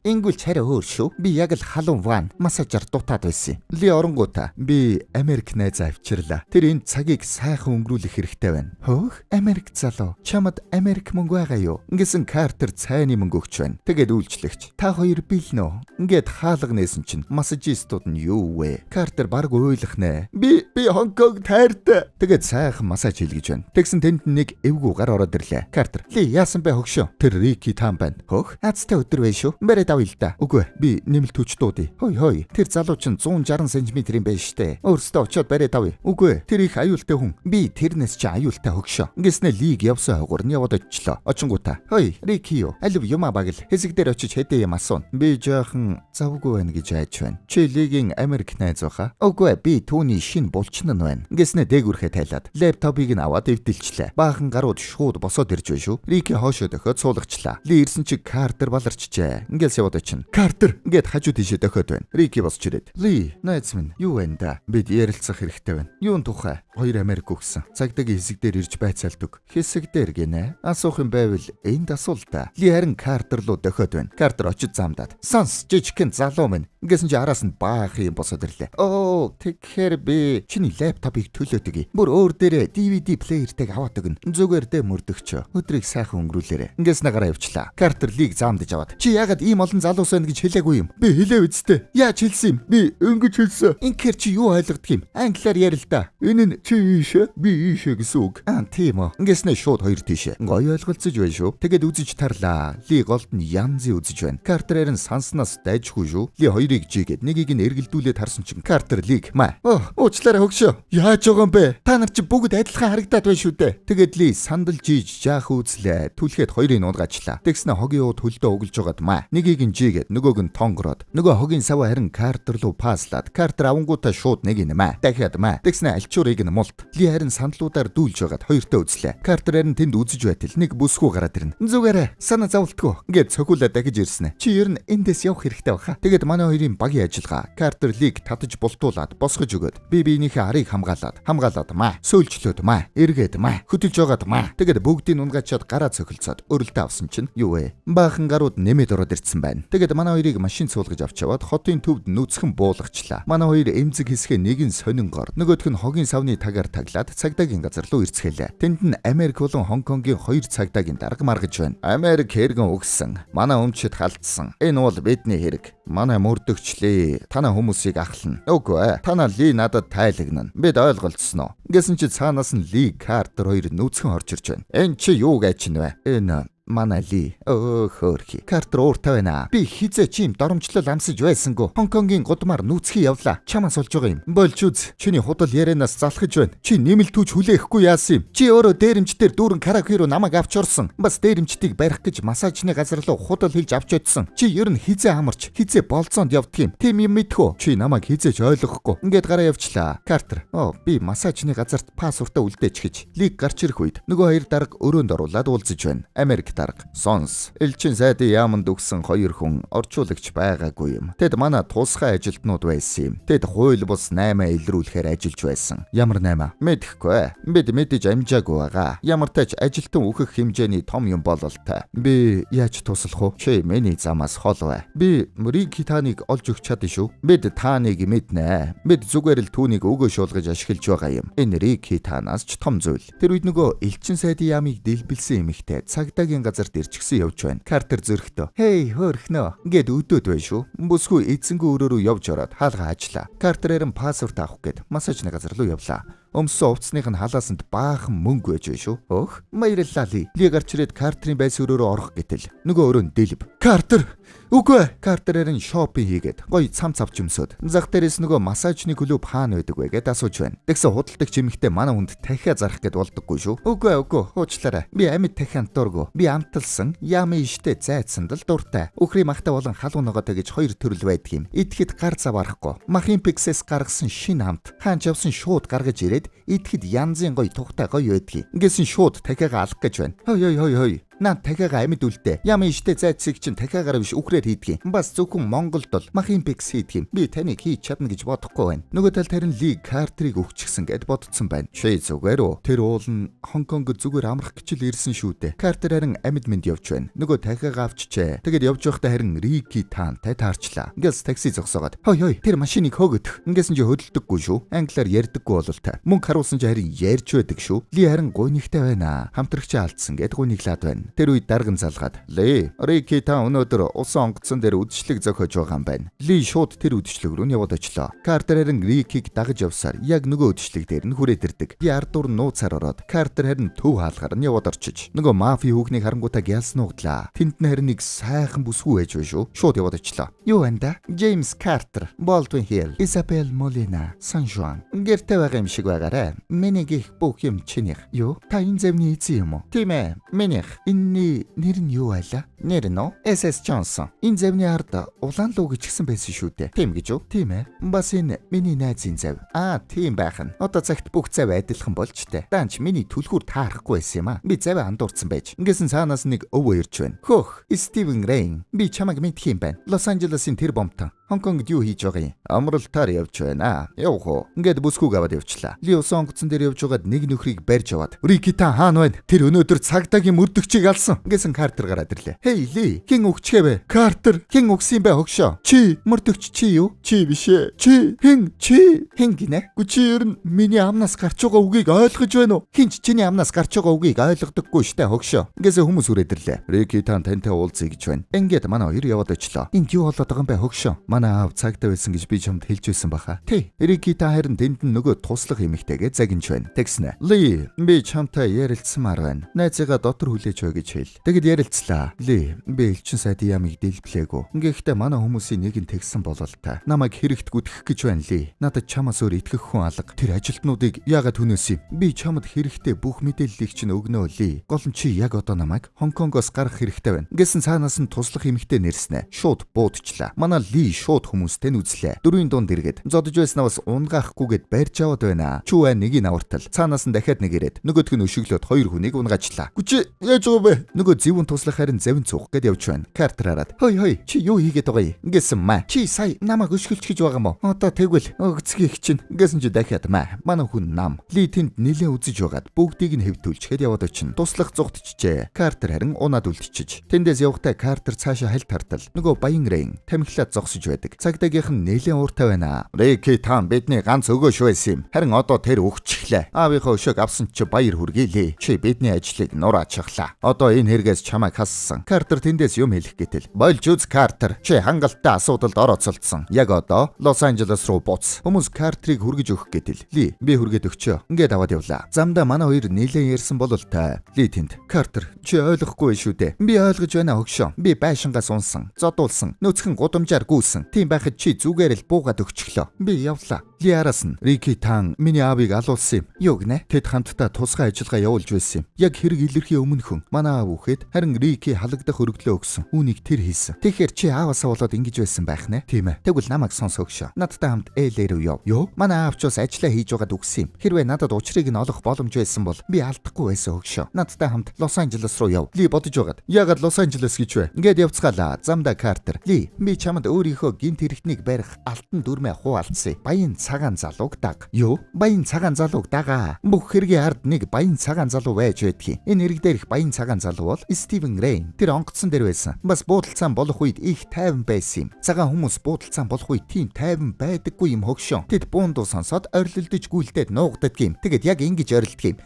Ингүүл чараа өөр шүү. Би яг л халуун ван массажаар дутаад байсан. Ли оронгуудаа би Америк найз авчирлаа. Тэр энэ цагийг сайхан өнгөрүүлэх хэрэгтэй байна. Хөөх Америк залуу. Чамд Америк мөнгө байгаа юу? Ингэсэн Картер цайны мөнгө өгч байна. Тэгээд үйлчлэгч. Та хоёр билнэ. Ингээд хаалга нээсэн чинь массажистууд нь юу вэ? Картер баг ойлгох нэ. Би Хонконг тайртай. Тэгээд сайхан массаж хийлгэж байна. Тэгсэн тэнд нэг эвгүй гар ороод ирлээ. Картер, Ли яасан бэ хөгшөө? Тэр Рики Тан байна. Хөх, азтай өдөр байна шүү. Барайд авъя л да. Үгүй, би нэмэлт хүч дуудъя. Хой. Тэр залуу чинь 160 см-ийн байна штэ. Өөртөө очиод барайд авъя. Үгүй, тэр их аюултай хүн. Би тэрнээс чи аюултай хөгшөө. Ингэснэ Лиг явсан хойгоор нь яваад очлоо. Очингуудаа. Хой, Рики юу? Алив юма багл. Хэсэг дээр очиж хэдэ юм асуун. Би жоохон завгүй байна гэж айж байна. Чи Лигийн Америк найз баха? Үгүй, би түүний шин булчин нь байна. Ингэснэ дээгүрхээ тайлаад лаптопыг нь аваад эвдэлчлээ. Баахан гарууд шууд босоод ирж байна шүү. Рики хоошоо дөхөөд суулгачлаа. Ли ирсэн чи Картер баларчжээ. Ингээл яваад очин. Картер ингээд хажуу тийшээ дөхөөд байна. Рики босч ирээд. Ли, найз минь, юу байна да? Бид ярилцах хэрэгтэй байна. Юун тухай? 2 Америк өгсөн. Цагдаагийн хэсэг дээр ирж байцаалдаг. Хэсэг дээр гинэ. Асуух юм байвал энд асуул та. Ли харин Картер руу дөхөөд байна. Картер очиж замдаад. Сонс жижигхэн залуу минь. Ингэсэн чи араас нь баах юм босоод ирлээ. Тэгэхээр би чиний лаптопыг төлөөдөг. Бүр өөр дээрээ DVD плеертэйг аваад өгнө. Зүгээр дэ мөрдөгч. Өдрийг сайхан өнгөрүүлээрэ. Ингэснэ гараа явчлаа. Картер Лиг заамдаж аваад. Чи яагаад ийм олон залуус байна гэж хэлээгүй юм? Би хэлээ үсттэй. Яаж хэлсэн юм? Би өнгөж хэлсэн. Инхээр чи юу ойлгодог юм? Англиар ярил л да. Энэ нь чи ийшээ, би ийшээ гэсэн үг. Тийм үү. Ингэснэ шууд хоёр тийшээ. Гоё ойлголцож байна шүү. Тэгээд үзэж тарлаа. Ли голд нь янзын үзэж байна. Картерээр нь санснаас дайжгүй шүү. Ли хоёрыг жигээд нэгийг нь эргэлдүүлээд харсан чинь Картер Лиг маа. Уучлаарай хөгшөө. Яаж байгаа юм бэ? Та нар чи бүгд адилхан харагдаад байна шүү дээ. Тэгээд Ли сандал жийж жаах үзлээ. Түлхээд хоёрыг унгаачлаа. Тэгснэ хогийн ууд хөлдөө углж байгаад маа. Нэгийг нь жигээд нөгөөг нь тонгороод. Нөгөө хогийн сав харин Картер руу пааслаад. Картер авангуудаа шууд нэг юм маа. Дахиад маа. Тэгснэ альчуурыг нь мулт. Ли харин сандлуудаар дүүлж байгаад хоёртоо үзлээ. Картер харин тэнд үзэж байтал нэг бүсгүй гараад ирнэ. Зүгээрээ санаа зовлтгүй. Ингээд цохиулаад дахиж ирснэ. Чи ер нь эндээс явах хэрэгтэй баха. Тэгээд манай хоёрын багийн ажиллагаа. Картер Лиг татаж бултуулаад босгож өгөөд би биенийхээ арыг хамгаалаад маа. Сөүлжлөөд маа. Эргээд маа. Хөтөлж байгаад маа. Тэгээд бүгдийг унгаачаад гараа цохилцоод өрөлтөө авсан чинь юу вэ? Баахан гарууд нэмээд ороод ирсэн байна. Тэгээд манай хоёрыг машин суулгаж авч яваад хотын төвд нүцгэн буулгачлаа. Манай хоёр эмзэг хэсгээ нэг нь сонингоор, нөгөөх нь хогийн савны тагаар таглаад цагдаагийн газар руу ирцгэлээ. Тэнд нь Америк болон Хонконгийн 2 цагдаагийн дарга маргаж байна. Америк хэрэгэн өгсөн. Манай өмчөд халдсан. Энэ бол бидний хэрэг. Манай мөрдөгчлээ. Танаа хүмүүсийг ахлана. Үгүй ээ. Танаа Ли надад тайлагнана. Бид ойлголцсноо. Ингэсэн чи цаанаас нь Ли Картер хоёр нүцгэн орж ирж байна. Энэ чи юу гэж чинь вэ? Энэ манай Ли хөөрхи. Картер ууртай байна. Би хизээ чим доромжлол амсаж байсангүй. Хонконгийн гудмаар нүүцхий явлаа. Чамаас олж байгаа юм. Болж үз. Чиний худал ярианаас залхаж байна. Чи нэмэлт хүч хүлээхгүй яасан юм? Чи өөрөө дээрэмчдэр дүүрэн караоке руу намайг авч орсон. Бас дээрэмчдийг барих гэж массажны газар руу худал хийж авч очсон. Чи ер нь хизээ хамарч, хизээ болцоонд явдаг юм. Тим юм мэдхүү. Чи намайг хизээж ойлгохгүй. Ингээд гараа явчлаа. Картер. Би массажны газарт пассвортаа үлдээч гэж. Лиг гарч ирэх үед нөгөө хоёр дарга өрөөнд оруулаад уулзаж байна. Америк дарга. Сонс. Элчин сайдын яаманд өгсөн 2 хүн орчуулагч байгаагүй юм. Тэд манай тусгай ажилтнууд байсан юм. Тэд хууль бус 8 илрүүлэхээр ажиллаж байсан. Ямар 8? Мэдэхгүй. Бид мэдэж амжаагүй байгаа. Ямар тач ажилтан өөхөх хэмжээний том юм бололтой. Би яаж туслах вэ? Чи миний замаас хол бай. Би Рикитаныг олж өгч чадна шүү. Бид тааныг мэднэ. Бид зүгээр л түүнийг өгөө шуулгаж ашиглаж байгаа юм. Энэ Рикитанаас ч том зүйл. Тэр үед нөгөө элчин сайдын яамыг дэлбэлсэн эмэгтэй цагдаагийн газарт ирчихсэн явж байна. Картер зөрхтөө. Хей хөөрхнөө. Гэд өдөөд байна шүү. Бүсгүй эзэнгүй өрөөрөө явж ороод хаалгаа ажиллаа. Картерээр нь паспорт авах гээд массажны газар руу явлаа. Өмсөн увцсных нь халаасанд баахан мөнгө байж шүү. Өөх, баярлалаа ли. Ли гарч ирээд Картерийн байс өрөөрөө орох гэтэл нөгөө өрөө нь дэлб. Картер! Үгүй! Картерээр нь шопинг хийгээд гоё цам цавч өмсөд. Зах дээрээс нөгөө массажны клуб хаана байдаг вэ гэд асууж байна. Тэгсэн худалдаг чимэгтэй манай хүнд дахиа зарах гэд болдоггүй шүү. Үгүй, хуучлаарай. Би амьд дахиан дургу. Би амталсан, яамын иштэй зайцсанд л дуртай. Өхрийн махтай болон халуун ногоотой гэж 2 төрөл байдаг юм. Идэхэд гар зав арахгүй. Махын пиксээс гаргасан шинэ хамт. Хаанч явсан шууд гаргаж ирээд идэхэд янзын гоё тухтай гоё байдгийг. Ингэсэн шууд дахиагаа алах гэж байна. Хой. Наа дахиагаа амьд үлдээ. Ямын иштэй зайцыг чинь дахиагаар биш үхрээр хийдэг юм. Бас зөвхөн Монголд бол махын пикс хийдэг юм. Би таныг хийж чадна гэж бодохгүй байна. Нөгөө талд харин Ли Картерийг өгчихсэн гэд бодсон байна. Чи зүгээр үү? Тэр уул нь Хонконгод зүгээр амрах гэж л ирсэн шүү дээ. Картер харин амьд мэд явж байна. Нөгөө дахиагаа авчжээ. Тэгэд явж байхдаа харин Рикитантай таарчлаа. Ингээс такси зогсоогоод хой тэр машиныг хөөгд. Ингээсэн чи хөдөлдөггүй шүү. Англиар ярьдаггүй болол та. Мөнгө харуулсан чи харин ярьж байдаг шүү. Ли харин гуйнигтай байна. Хамтрагчаа алдсан гэд гуйниглаад байна. Тэр үед дарган залгаад Ли Рикитан өнөөдөр усан онгоцон дээр үдшилэг зохиож байгаа юм байна. Ли шууд тэр үдшилэг рүү яваад очлоо. Картер харин Рикийг дагаж явсаар яг нөгөө үдшилэг дээр нь хүрээд ирдэг. Би ардуур нууцаар ороод Картер харин төв хаалгаар нь яваад орчиж нөгөө мафи хүүхнийг харангуйтаа гялс нууглаа. Тэнд нь харин нэг сайхан бүсгүй байж байна шүү. Шууд яваад очлоо. Юу анда? Джеймс Картер, Болдвин Хилл, Изабел Молина, Сан Жуан. Гэртээ байгаа юм шиг байгаарэ. Миний гих бүх юм чинийх. Юу? Та энэ зэвний эзэн юм уу? Тийм ээ. Минийх. Энэ нэр нь юу байлаа? Нэр нь SS Johnson. Энэ зэвний ард улаан луу гिचгсэн байсан шүү дээ. Тийм гэж үү? Тийм ээ. Бас энэ миний найзын зэв. Тийм байх нь. Одоо цагт бүх зэв адилхан болж тээ. Даанч миний түлхүүр таарахгүй байсан юм аа. Би зэвээ андуурсан байж. Ингэсэн цаанаас нэг өвөө ирж байна. Хөх, Стивен Рейн. Би чамайг мэдх юм байна. Лос Анжелесын тэр бомтон. Хонконгд юу хийж байгаа юм? Амралтаар явж байна. Явах уу? Ингээд бүсгүйг аваад явчлаа. Ли усан онгоцон дээр явж байгаад нэг нөхрийг барьж аваад Рикитан хаана байна? Тэр өнөөдөр цагдаагийн мөрдөгчийг алсан. Гэсэн Картер гараад ирлээ. Хей Ли, хэн өгчгээ бэ? Картер, хэн өгсөн бэ хогшоо? Чи, мөрдөгч чи юу? Чи биш ээ. Чи, хэн гинэ? Чи ер нь миний амнаас гарч байгаа үгийг ойлгож байна уу? Хинч чиний амнаас гарч байгаа үгийг ойлгодоггүй штэ хогшоо. Гэсэн хүмүүс үрээд ирлээ. Рикитан тантай уулзъя гэж байна. Ингээд манай хоёр яваад очлоо. Энд юу болоод байгаа юм бэ хогшоо? Манай аав цагтаа байсан гэж би чамд хэлж байсан баха. Тий. Рикитан харин тэнд нь нөгөө туслах эмэгтэйгээ загинж байна. Тэгснэ. Ли, би чамтай ярилцсанмаар байна. Найзыгаа дотор хүлээж бай гэж хэл. Тэгэд ярилцлаа. Ли, би элчин сайдын ямыг дэлблээгүү. Гэхдээ манай хүмүүсийн нэг нь тэгсэн болол та. Намайг хэрэгт гүтгэх гэж байна Ли. Надад чамаас өөр итгэх хүн алга. Тэр ажилтнуудыг яагаад хүнөөс юм? Би чамд хэрэгтэй бүх мэдээллийг чинь өгнө Ли. Гол нь чи яг одоо намайг Хонконгоос гаргах хэрэгтэй байна. Гэсэн цаанаас нь туслах эмэгтэй нэрснэ. Шууд буудчлаа. Манай Ли шууд хүмүүстэй нүзлээ. Дөрвийн дунд иргэд зодож байснаас унгаахгүйгээд барьж аваад байна. Чүү нэгийг авартал. Цаанаас нь дахиад нэг ирээд нөгөөдг нь өшөглөөд 2 хүнийг унгаачлаа. Гүчи яаж байгаа бэ? Нөгөө зэвүүн туслах харин завин цуух гэд явж байна. Картер хараад хой чи юу хийгээд байгаа юм? Ингэсэн маа. Чи сая намайг өшгөлч гэж байгаа мó? Одоо тэгвэл өгцгийг чинь. Ингэсэн чи дахиад маа. Манай хүн нам. Ли тэнд нилээ үзэж байгаад бүгдийг нь хэвтүүлчихэд яваад очин. Туслах зугтчихжээ. Картер харин унаад үлдчихэж. Тэндээс явхдаа Картер цаашаа хальт хартал. Нөгөө баян Рейн тамхилаад зогсож байдаг. Цагдаагийнх нь нэлээд ууртай байна. Рикитан бидний ганц өгөөш байсан юм. Харин одоо тэр өгчихлээ. Аавынхаа өшөөг авсан чи баяр хүргэелээ. Чи бидний ажлыг нураачихлаа. Одоо энэ хэрэгээс чамайг хассан. Картер тэндээс юм хэлэх гэтэл болж үз Картер. Чи хангалттай асуудалд орооцолдсон. Яг одоо Лос Анжелес руу буц. Хүмүүс Картерийг хүргэж өгөх гэтэл Ли би хүргээд өгчөө. Ингээд аваад явлаа. Замдаа манай хоёр нэлээд ярьсан болол та. Ли тэнд Картер чи ойлгохгүй шүү дээ. Би ойлгож байна хөгшөө. Би байшингаас унсан. Зодуулсан. Нөөцхөн гудамжаар гүйсэн. байсан. Тийм байхад чи зүгээр л буугаад өгчлөө. Би явлаа. Ли араас нь Рики таан миний аавыг алуулсан юм. Юу гинэ? Тэд хамтдаа тусгай ажиллагаа явуулж байсан юм. Яг хэрэг илэрхий өмнөхөн манай аав үхэд харин Рики халагдах өргөдлөө өгсөн. Үүнийг тэр хийсэн. Тэгэхээр чи ааваасаа болоод ингэж байсан байх нэ? Тийм ээ. Тэгвэл намайг сонсогшоо. Надтай хамт ээлээ рүү яв. Юу? Манай аав ч бас ажиллаа хийж байгаад өгсөн юм. Хэрвээ надад учрыг нь олох боломж байсан бол би алдахгүй байсан өгшөө. Надтай хамт Лос Анжелес руу яв. Ли бодож байгаад. Яагаад Лос Анжелес гэж вэ? Ингээд явцгаалаа. Замда Картер. Ли, би чамд өөрийнхөө гинт хэрэгтнийг барих алтан дүрмээ хуваалцъя. Баян цагаан залууг даг. Юу? Баян цагаан залууг дагаа. Бүх хэргийн ард нэг баян цагаан залуу байж байдгийг. Энэ хэрэг дээрх баян цагаан залуу бол Стивен Рейн. Тэр онгоцсон дээр байсан. Бас буудалцаан болох үед их тайван байсан юм. Цагаан хүмүүс буудалцаан болох үед тийм тайван байдаггүй юм хөгшөө. Тэд буундуу сонсоод орилдож гүйлдээд нуугддаг юм. Тэгэд яг ингэж орилдог юм.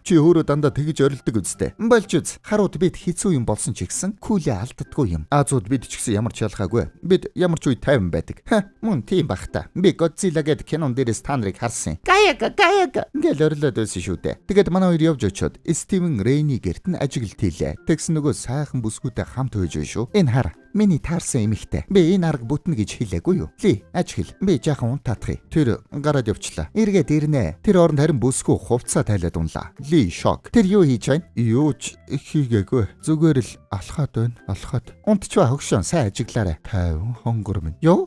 Чи өөрөө дандаа тэгж орилдог үстэй. Болж үз. Харууд бид хэцүү юм болсон ч гэсэн күүлээ алддаггүй юм. Азууд бид ч гэсэн ямар ч ялгаагүй. Бид ямар ч үе тайван байдаг. Мөн тийм бах та. Би Godzilla гэдэг кинон дээрээс та нарыг харсан. Гаяга гэл орилоод байсан шүү дээ. Тэгээд манай хоёр явж очиод Стивен Рейни гэрт нь ажиглалт хийлээ. Тэгсэн нөгөө сайхан бүсгүйтэй хамт байж шүү. Энэ хар. Миний таарсан эмэгтэй. Би энэ арга бүтнэ гэж хэлээгүй юу? Ли, ажигл. Би жаахан унтаатгий. Тэр гараад явчлаа. Эргээд ирнэ. Тэр оронд харин бүсгүй хувцас тайлаад унлаа. Ли шок. Тэр юу хийж байна? Юу ч хийгээгүй. Зүгээр л алхаад байна. Алхаад. Унтчваа хөгшөн сайн ажиглаарай. Тайван хонгор минь. Юу?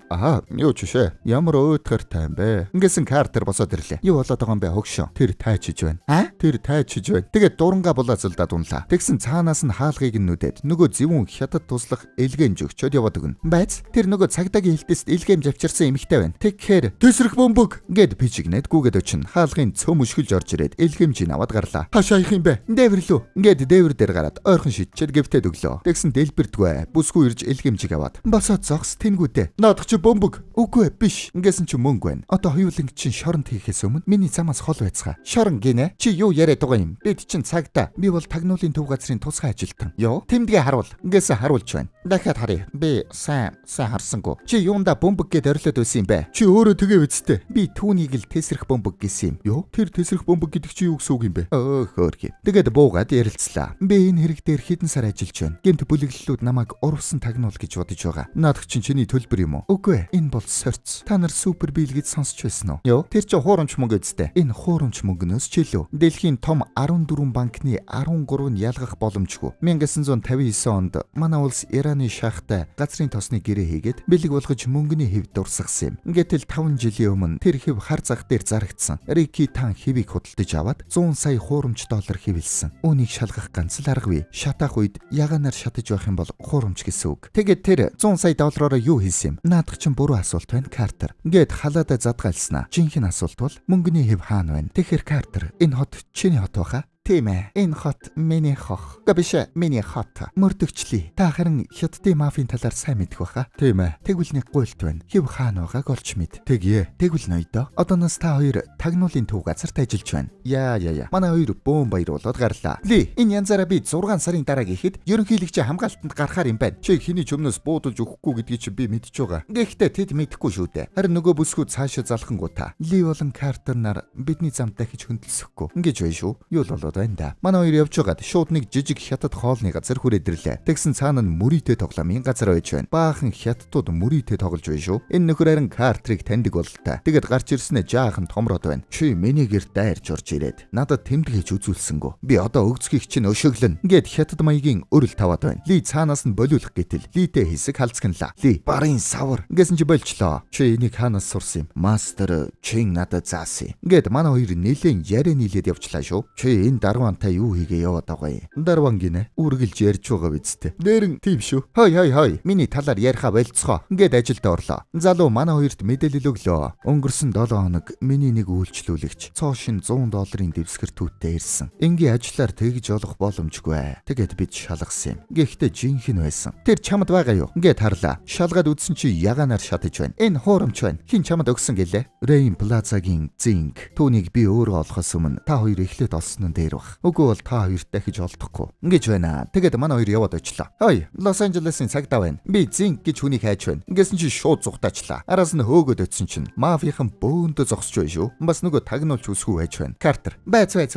Юу ч шээ. Ямар өөдгөр тайм бэ? Ингэсэн Картер босоод ирлээ. Юу болоод байгаа юм бэ хөгшөн? Тэр тайчиж байна. Тэр тайчиж байна. Тэгээд дуранга булаацалдаад унлаа. Тэгсэн цаанаас нь хаалгыг нь нүдээд нөгөө зэвүүн хятад туслах элгэн өгчөөд яваад өгнө. Байц тэр нөгөө цагдаагийн хилтэст илгээм завчирсан эмэгтэй байна. Тэгэхээр тэсрэх бөмбөг гэд пижигнэд гүгээд очин хаалгын цөм өшгөлж орж ирээд илгэмжийг аваад гарлаа. Хашаа их юм бэ? Дээвэр лүү. Ингээд дээвэр дээр гараад ойрхон шидчихэд гэвтээд өглөө. Тэгсэн дэлбэрдгүй. Бүсгүй ирж илгэмжийг аваад. Босоод зогс тэнгүүтээ. Наадах чи бөмбөг. Үгүй биш. Ингэсэн чи мөнгө байна. Одоо хоёуланг чин шоронд хийхээс өмнө миний замаас хол байцгаа. Шорон гинэ. Чи юу яриад байгаа юм? Бид чин цагтаа. Би бол тагнуулын төв газрын тусгай ажилтан. Йоо. Тэмдгээ харуул. Ингэсэн харуулж байна. Дахиад би сайн харсангүй. Чи юунда бөмбөг гэд орилоод байсан юм бэ? Чи өөрөө тэгээ үсттэй. Би түүнийг л тесрэх бөмбөг гэсэн юм. Юу? Тэр тесрэх бөмбөг гэдэг чи юу гэсэн үг юм бэ? Хөөрхий. Тэгээд буугаад ярилцлаа. Би энэ хэрэг дээр хэдэн сар ажиллаж байна. Гэмт бүлэглэлүүд намайг урвсан тагнуул гэж бодож байгаа. Наадах чинь чиний төлбөр юм уу? Үгүй ээ. Энэ бол сорц. Та нар супер бийл гэж сонсч байсан уу? Юу? Тэр чи хуурамч мөнгө үсттэй. Энэ хуурамч мөнгнөөс ч илүү. Дэлхийн том 14 банкны 13 нь ялгах боломжгүй. 1959 онд манай улс Ираны шахтай газрын тосны гэрээ хийгээд бэлэг болгож мөнгөний хэв дурсгасан юм. Гэтэл 5 жилийн өмнө тэр хэв хар зах дээр зарагдсан. Рики таан хэвийг худалдаж аваад 100 сая хуурамч доллар хэвлсэн. Үүнийг шалгах ганц л аргагүй. Шатаах үед ягаанаар шатаж байх юм бол хуурамч гэсэн үг. Тэгээд тэр 100 сая доллараар юу хийсэн юм? Наадах чинь буруу асуулт байна, Картер. Гэт халаадаа задгаалснаа. Жинхэнэ асуулт бол мөнгөний хэв хаана байна? Тэгэхээр Картер, энэ хот чиний хот баха? Тийм ээ. Энэ хот миний хот. Биш миний хот. Мөрдөгчлээ. Та харин хятадын мафийн талаар сайн мэдэх баха. Тийм ээ. Тэгвэл нэг гуйлт байна. Хэв хаана байгааг олж мэд. Тэгье. Тэгвэл ноёдоо. Одооноос та хоёр тагнуулын төв газарт ажиллаж байна. Яа. Манай хоёр бөөн баяруулаад гарлаа. Ли, энэ янзаараа би 6 сарын дараа гэхэд ерөнхийлөгчийн хамгаалтанд гарахаар юм байна. Чи хэний ч өмнөөс буудалж өгөхгүй гэдгийг чи би мэдж байгаа. Гэхдээ тэд мэдэхгүй шүү дээ. Харин нөгөө бүсгүүд цаашаа залхангуудаа. Ли болон Картер нар бидний замд дахиж хөндлөсөхгүй. Ингэж байна шүү. Юу л болоод байна да. Манай хоёр явж байгаад шууд нэг жижиг хятад хоолны газар хүрээд ирлээ. Тэгсэн цаана нь мөрийтэй тоглоомын газар байж байна. Баахан хятадууд мөрийтэй тоглож байна шүү. Энэ нөхөр харин Картерыг таньдаг бололтой. Тэгээд гарч ирснээр жаахан томроод байна. Чи миний гэрт дайрч орж ирээд надад тэмдэглэж үзүүлсэнгүү. Би одоо өгцгийг чинь өшөглөн. Ингээд хятад маягийн өрөл таваад байна. Ли цаанаас нь болиулах гэтэл литэй хэсэг халцганлаа. Ли барын савар. Ингэсэн чи болчлоо. Чи энийг хаанаас сурсан юм? Мастер чин надад заасан. Ингээд манай хоёр нэлээд яриа нийлээд явчлаа шүү. Чи энэ дарвантай юу хийгээ яваад байгаа юм? Дарван гинэ. Үргэлж ярьж байгаа бидтэй. Нэрэн тийм шүү. Хой. Миний талаар яриха болцгоо. Ингээд ажилд орлоо. Залуу манай хоёрт мэдээлэл өглөө. Өнгөрсөн 7 хоног миний нэг үйлчлүүлэгч цоошин $100 дэвсгэр түүттэй ирсэн. Энгийн ажиллаар тэгж олох боломжгүй. Тэгээд бид шалгасан юм. Гэхдээ жинхэнэ байсан. Тэр чамд байгаа юу? Ингээд харлаа. Шалгаад үзсэн чи ягаанаар шатаж байна. Энэ хуурамч байна. Хин чамд өгсөн гэлээ? Рейн Плазагийн зинг. Түүнийг би өөрөө олохоос өмнө та хоёр эхлээд олсон нь дээр ирэх. Үгүй бол та хоёрт дахиж олдохгүй. Ингэж байна. Тэгээд манай хоёр яваад очлоо. Ой, Лос Анжелесын цагдаа байна. Би Зинк гэж хүнийг хайж байна. Ингэсэн чи шууд зүгтаачлаа. Араас нь хөөгөөд өтсөн чинь мафийнхан бөөндө зогсож байна шүү. Бас нөгөө тагнуулч үсгүй байж байна. Картер,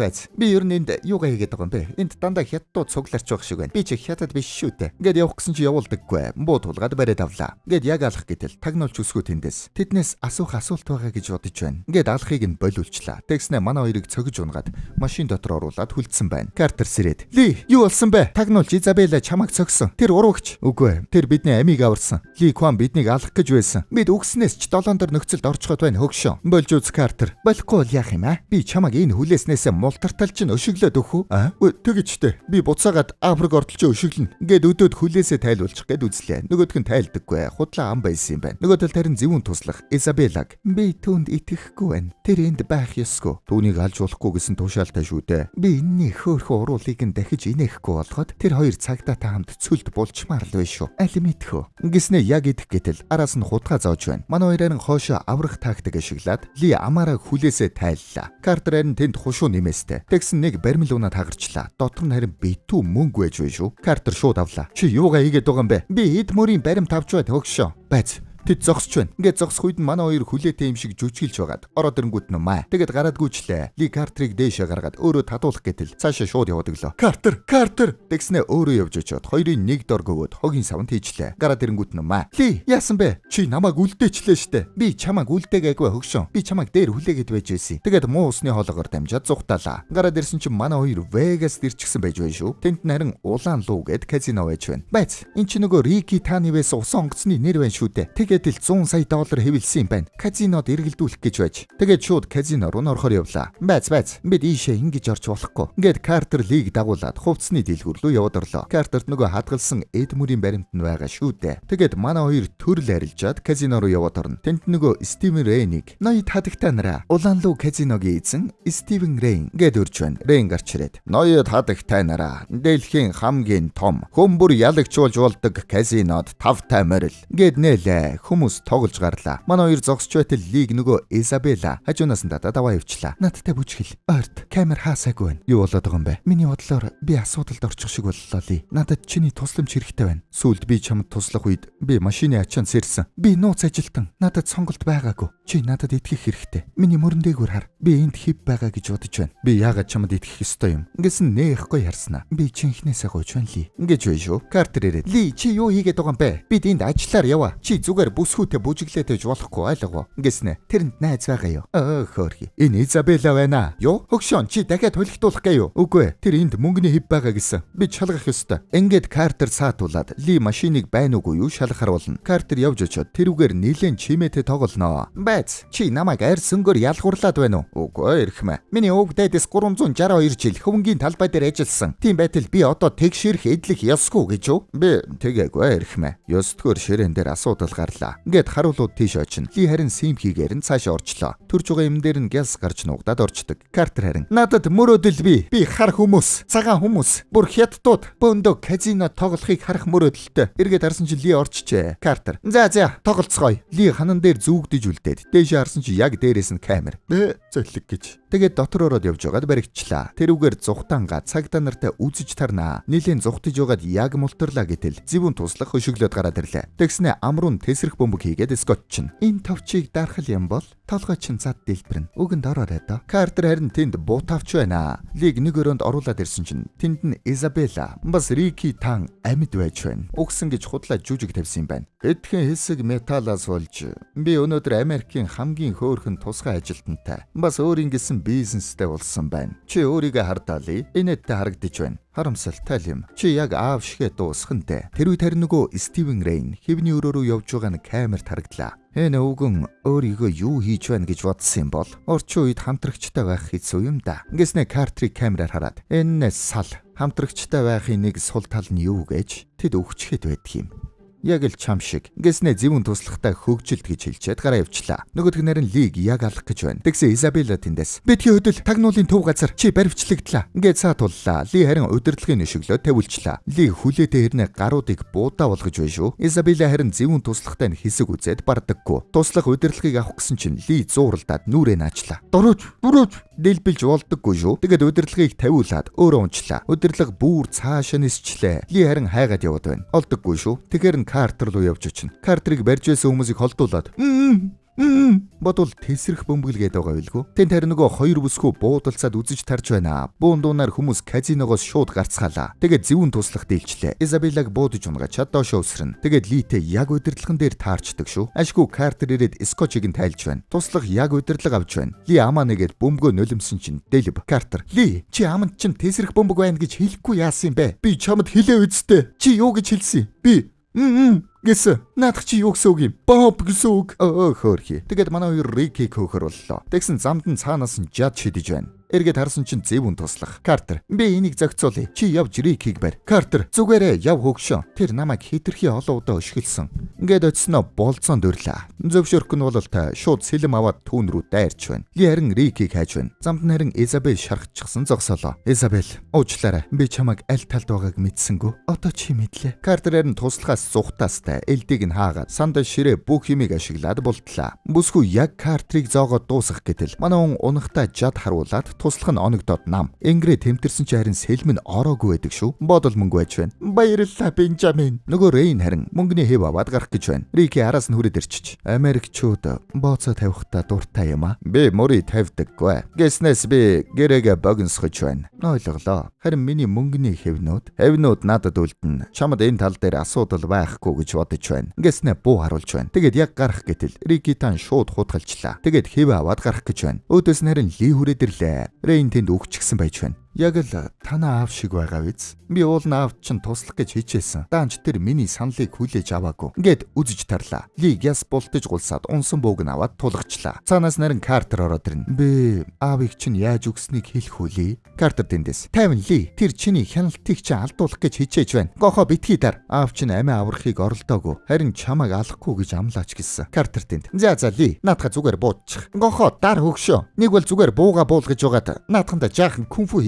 байц. Би ер нь энд юугаа хийгээд байгаа юм бэ? Энд дандаа хятадууд цугларч байгаа шиг байна. Би чи хятад биш шүү дээ. Ингээд явах гэсэн чи явуулдаггүй. Буу тулгаад бариад авлаа. Ингээд яг алах гэтэл тагнуулч үсгүй тэндээс. Тэднээс асуух асуулт байгаа гэж бодож байна. Ингээд алахыг нь болиулчлаа. Тэгснэ манай хоёрыг цогж унгаад машин дотор оруулаад хүлцсэн байна. Картер сэрээд, "Ли, юу болсон бэ? Тагнуулч Изабелла чамайг цогсон. Тэр уруугч." "Үгүй, тэр бидний амийг аварсан. Ли Кван биднийг алах гэж байсан. Бид үгснээс ч долоон дор нөхцөлд орчиход байна хөгшөө. Болж үз Картер. Болохгүй бол яах юм аа? Би чамайг энэ хүлээснээс мултарталж нь өшөглөөд өгөх үү? Тэгэж би буцаагаад Африк ордолч өшөглөнө. Ингээд өдөөд хүлээсээ тайлуулчих гээд үзлээ. Нөгөөх нь тайлдаггүй. Худлаа ам байсан юм байна. Нөгөө тал тарин зөвүүн туслах Изабеллаг би түүнд итгэхгүй байна. Тэр энд байх ёсгүй. Түүнийг алж болохгүй гэсэн тушаалтай шүү дээ. Би энэний хөөрхөн уруулыг нь дахиж инехгүй болгоод тэр хоёр цагдаатай хамт цөлд булчмаар л байш шүү. Аль мэдхүү. Ингэснэ яг идэх гэтэл араас нь хутгаа зоож байна. Манай хоёрын хоошо аврах тактик ашиглаад Ли амаараа хүлээсээ тайллаа. Картер харин тэнд хушуу нэмээстэй. Тэгсэн нэг баримл унаад хагарчлаа. Дотор нь харин битүү мөнгө байж байна шүү. Картер шууд авлаа. Чи юугаа хийгээд байгаа юм бэ? Би эд мөрийн баримт авч байд хөгшөө. Байц. Тэд зогсож байна. Ингээд зогсох үед нь манай хоёр хүлээтэй юм шиг жүжиглж байгаад ороод ирэнгүүт нь маа. Тэгээд гараадгүйчлээ. Ли Картерыг дээшээ гаргаад өөрөө татуулах гэтэл цаашаа шууд яваад өглөө. Картер тэгснэ өөрөө явж очиод хоёрын нэг дор гөвөөд хогийн савнд хийчлээ. Гараад ирэнгүүт нь маа. Ли, яасан бэ? Чи намайг үлдээчлээ штэ. Би чамайг үлдээгээгүй хөгшөө. Би чамайг дээр хүлээгээд байж байсан. Тэгээд муу усны хоолоогоор дамжаад зүхтаалаа. Гараад ирсэн чинь манай хоёр Вегаст ирчихсэн байж байна шүү. Тэнд нарийн улаан луу гэд казино байж байна. Байц. Энд чи нөгөө Рики Танивээс усан онгоцны нэр байна шүү дээ. Тэгэл 100 сая доллар хэвэлсэн юм байна. Казинод эргэлдүүлэх гэж байж. Тэгээд шууд казино руу норхоор явлаа. Байц. Бид ийшээ ингэж орч болохгүй. Ингээд Картер Лиг дагуулад хувцсны дэлгүүр рүү яваад орлоо. Картерт нөгөө хадгалсан эд мөрийн баримт нь байгаа шүү дээ. Тэгээд манай хоёр төрөл арилжаад казино руу яваад орно. Тэнд нөгөө Стивен Рейнийг ноёд хадагтай нараа улаан луу казиногийн эзэн Стивен Рейн гээд урьж байна. Рейн гарч ирээд ноёд хадагтай нараа дэлхийн хамгийн том хөмбөр ялагчулж болдог казинод тавтай морил гээд нээлээ. Хүмүүс тоглож гарлаа. Манай хоёр зогсож байтал Лиг нөгөө Изабелла хажуунаас нь дадаад аваа явчлаа. Надтай бүжгэл. Ойрт камер хаасаагүй байна. Юу болоод байгаа юм бэ? Миний бодлоор би асуудалд орчих шиг боллоо Ли. Надад чиний тусламж хэрэгтэй байна. Сүүлд би чамд туслах үед би машины ачаанд сэрсэн. Би нууц ажилтан. Надад сонголт байгаагүй. Чи надад итгэх хэрэгтэй. Миний мөрөн дээгүүр хар. Би энд хив байгаа гэж бодож байна. Би яагаад чамд итгэх ёстой юм? Ингэсэн нээхгүй харснаа. Би чинхнээсээ гойж байна Ли. Ингэж байна шүү. Картер ирээд. Ли, чи юу хийгээд байгаа юм бэ? Бид энд ажиллаар яваа. Чи зүгээр бүсгүүтэй бүжиглээд байж болохгүй ойлгов. Ингэснэ. Тэрэнд найз байгаа юу? Хөөрхи. Энэ Изабелла байна. Юу? Хөгшөн чи дахиад хөлөгдүүлэх гээ юу? Үгүй. Тэр энд мөнгөний хив байгаа гэсэн. Би шалгах ёстой. Ингээд Картер саатуулаад Ли машиныг байна уугүй юу шалгахар болно. Картер явж очиод тэрүүгээр нилээн чимээтэй тоглоно. Байц. Чи намайг арь сөнгөөр ялгуурлаад байна уу? Үгүй эрхмэ. Миний өвөг дайдас 362 жил хөвөнгийн талбай дээр ажилласан. Тийм байтал би одоо тэгшэрх эдлэх ёсгүй гэж юу? Би тэгээгүй эрхмэ. Ёстгоор ширээн дээр асуудал гарлаа. Ингээд харуулууд тийш очино. Ли харин симхигээр нь цаашаа орчлоо. Төрж байгаа юм дээр нь гяс гарч нуугдаад орчдөг. Картер харин надад мөрөөдөл би хар хүмүүс, цагаан хүмүүс, бүр хятадууд бөөндөө казино тоглохыг харах мөрөөдөлтэй. Эргээд харсан чи Ли орчжээ. Картер. За тоглоцгоё. Ли ханан дээр зүгдэж үлдээд. Дээшээ харсан чи яг дээрээс нь камер. Зөллөг гэж. Тэгээд дотор ороод явж байгаад баригчлаа. Тэрүүгээр зүхтанга цагдаа нартай үзэж тарнаа. Нилийн зүхтэж байгаад яг мултарлаа гэтэл зэвүүн туслах өшөглөөд гараад ирлээ. Тэгснэ амрун тесрэх бөмбөг хийгээд скотчин. Энэ товчийг дарахал юм бол толгой чин зад дэлбэрнэ. Үгэнд ороорой доо. Картер харин тэнд буутавч байна. Лиг нэг өрөөнд оруулаад ирсэн чинь тэнд нь Изабелла бас Рики Тан амьд байж байна. Угсан гэж худлаа жүжиг тавьсан юм байна. Хэдхэн хэсэг металлаас болж би өнөөдөр Америкийн хамгийн хөөрхөн тусгай ажилтнтай бас өөр ингэсэн бизнестэй болсон байна. Чи өөрийгөө хардаали. Инээдтэй харагдаж байна. Харамсалтай юм. Чи яг аав шигээ дуусхантай. Тэр үед харин нөгөө Стивен Рейн хэвний өрөө рүү явж байгаа нь камерт харагдлаа. Энэ өвгөн өөрийгөө юу хийж байна гэж бодсон юм бол орчин үед хамтрагчтай байх хэцүү юм да. Ингэснэ Картерийг камераар хараад энэ сал хамтрагчтай байхын нэг сул тал нь юу гэж тэд өгчгээд байдаг юм. Яг л чам шиг. Ингэснэ зэвүүн туслахтай хөгжилт гэж хэлчихэд гараа явчлаа. Нөгөөх нь нарийн Лиг яг алах гэж байна. Тэгсэн Изабелла тэндээс. Бидний хөдөл тагнуулын төв газар чи баривчлагдлаа. Ингээд саатууллаа. Ли харин удирдлагын өшөглөө тавилчлаа. Ли хүлээтэй хэрнээ гаруудыг буудаа болгож байна шүү. Изабелла харин зэвүүн туслахтай нь хэсэг үзээд бардаггүй. Туслах удирдлагыг авах гэсэн чинь Ли зууралдаад нүрээ наачлаа. Дөрөөж Дэлбэлж болдоггүй шүү. Тэгээд удирдлагыг тавиулаад өөрөө унчлаа. Удирдлага бүр цаашаа нисчлээ. Ли харин хайгаад яваад байна. Олдоггүй шүү. Тэгэхээр нь Картер руу явж очино. Картерыг барьж байсан хүмүүсийг холдуулаад бодвол тесрэх бөмбөглгээд байгаа билгүй. Тэнд харин нөгөө хоёр бүсгүй буудалцаад үзэж тарж байна. Буун дуунаар хүмүүс казиногоос шууд гарцгаалаа. Тэгээд зөвүүн туслах дийлчлээ. Изабеллаг буудаж унгачаад доошоо өсрөн. Тэгээд Литэй яг удирдлагын дээр таарчдаг шүү. Ашгүй Картер ирээд скотчийг нь тайлж байна. Туслах яг удирдлага авч байна. Ли амаа нэгээд бөмбөгөө нулимсэн чинь Дэлб Картер. Ли чи аманд чинь тесрэх бөмбөг байна гэж хэлэхгүй яасан юм бэ? Би чамд хэлээ үсттэй. Чи юу гэж хэлсэн? Би гэсэн. Наадах чи юу гэсэн үг юм? Боб гэсэн үг. Хөөрхий. Тэгээд манай хоёр Рикийг хөөхөр боллоо. Тэгсэн замд нь цаанаас нь жад шидэж байна. Эргээд харсан чинь зэвүүн туслах. Картер, би энийг зохицуулъя. Чи явж Рикийг барь. Картер, зүгээрээ яв хөгшөө. Тэр намайг хитрхи олон удаа өшгөлсөн. Ингээд очсноо болцоон дөрлөө. Зөвшөөрөх нь бол та шууд сэлэм аваад түүн рүү дайрч байна. Ли харин Рикийг хайж байна. Замд нь харин Изабель шархчихсан зогсоолоо. Изабель, уучлаарай. Би чамайг аль талд байгааг мэдсэнгүү. Одоо чи мэдлээ. Картер харин туслахаас зүхтаастай элдийг нь хаагаад сандал ширээ бүх юмыг ашиглаад болтлаа. Бүсгүй яг Картерыг зоогоод дуусгах гэтэл манай хүн унахтаа жад харуулаад туслах нь оногдоод нам. Ингрэ тэмтэрсэн чи харин сэлмэн ороогүй байдаг шүү. Бодол мөнгө байж байна. Баярлалаа Бенжамин. Нөгөө Рейн харин мөнгөний хэв аваад гарах гэж байна. Рики араас нь хүрээд ирчих. Америкчууд бооцоо тавихтаа дуртай юм аа. Би мөрий тавьдаггүй. Гэснээс би гэрээгээ богиносгож байна. Ойлголоо. Харин миний мөнгөний хэвнүүд надад үлдэнэ. Чамд энэ тал дээр асуудал байхгүй гэж бодож байна. Гэснээ буу харуулж байна. Тэгээд яг гарах гэтэл Рики тань шууд хутгалчлаа. Тэгээд хэв аваад гарах гэж байна. Өөдөөс нь харин Ли хүрээд ирлээ. Рейн тэнд өгчихсэн байж байна. Яг л танаа аав шиг байгаа биз. Би уул нь аавд чинь туслах гэж хичээсэн. Даанч тэр миний саналыг хүлээж аваагүй. Ингээд үзэж тарлаа. Ли гяс бултаж гулсаад унсан бууг нь аваад тулгачлаа. Цаанаас нарийн Картер ороод ирнэ. Би аавыг чинь яаж өгснийг хэлэх үлээ. Картер тэндээс. Тайван Ли, тэр чиний хяналтыг чинь алдуулах гэж хичээж байна. Гохоо битгий дар. Аав чинь амиа аврахыг оролдоогүй. Харин чамайг алахгүй гэж амлаач гэсэн. Картер тэнд. За Ли, наадха зүгээр буудчих. Гохоо дар хөгшөө. Нэг бол зүгээр бууга буулгаж угаад наадханда жаахан кунфу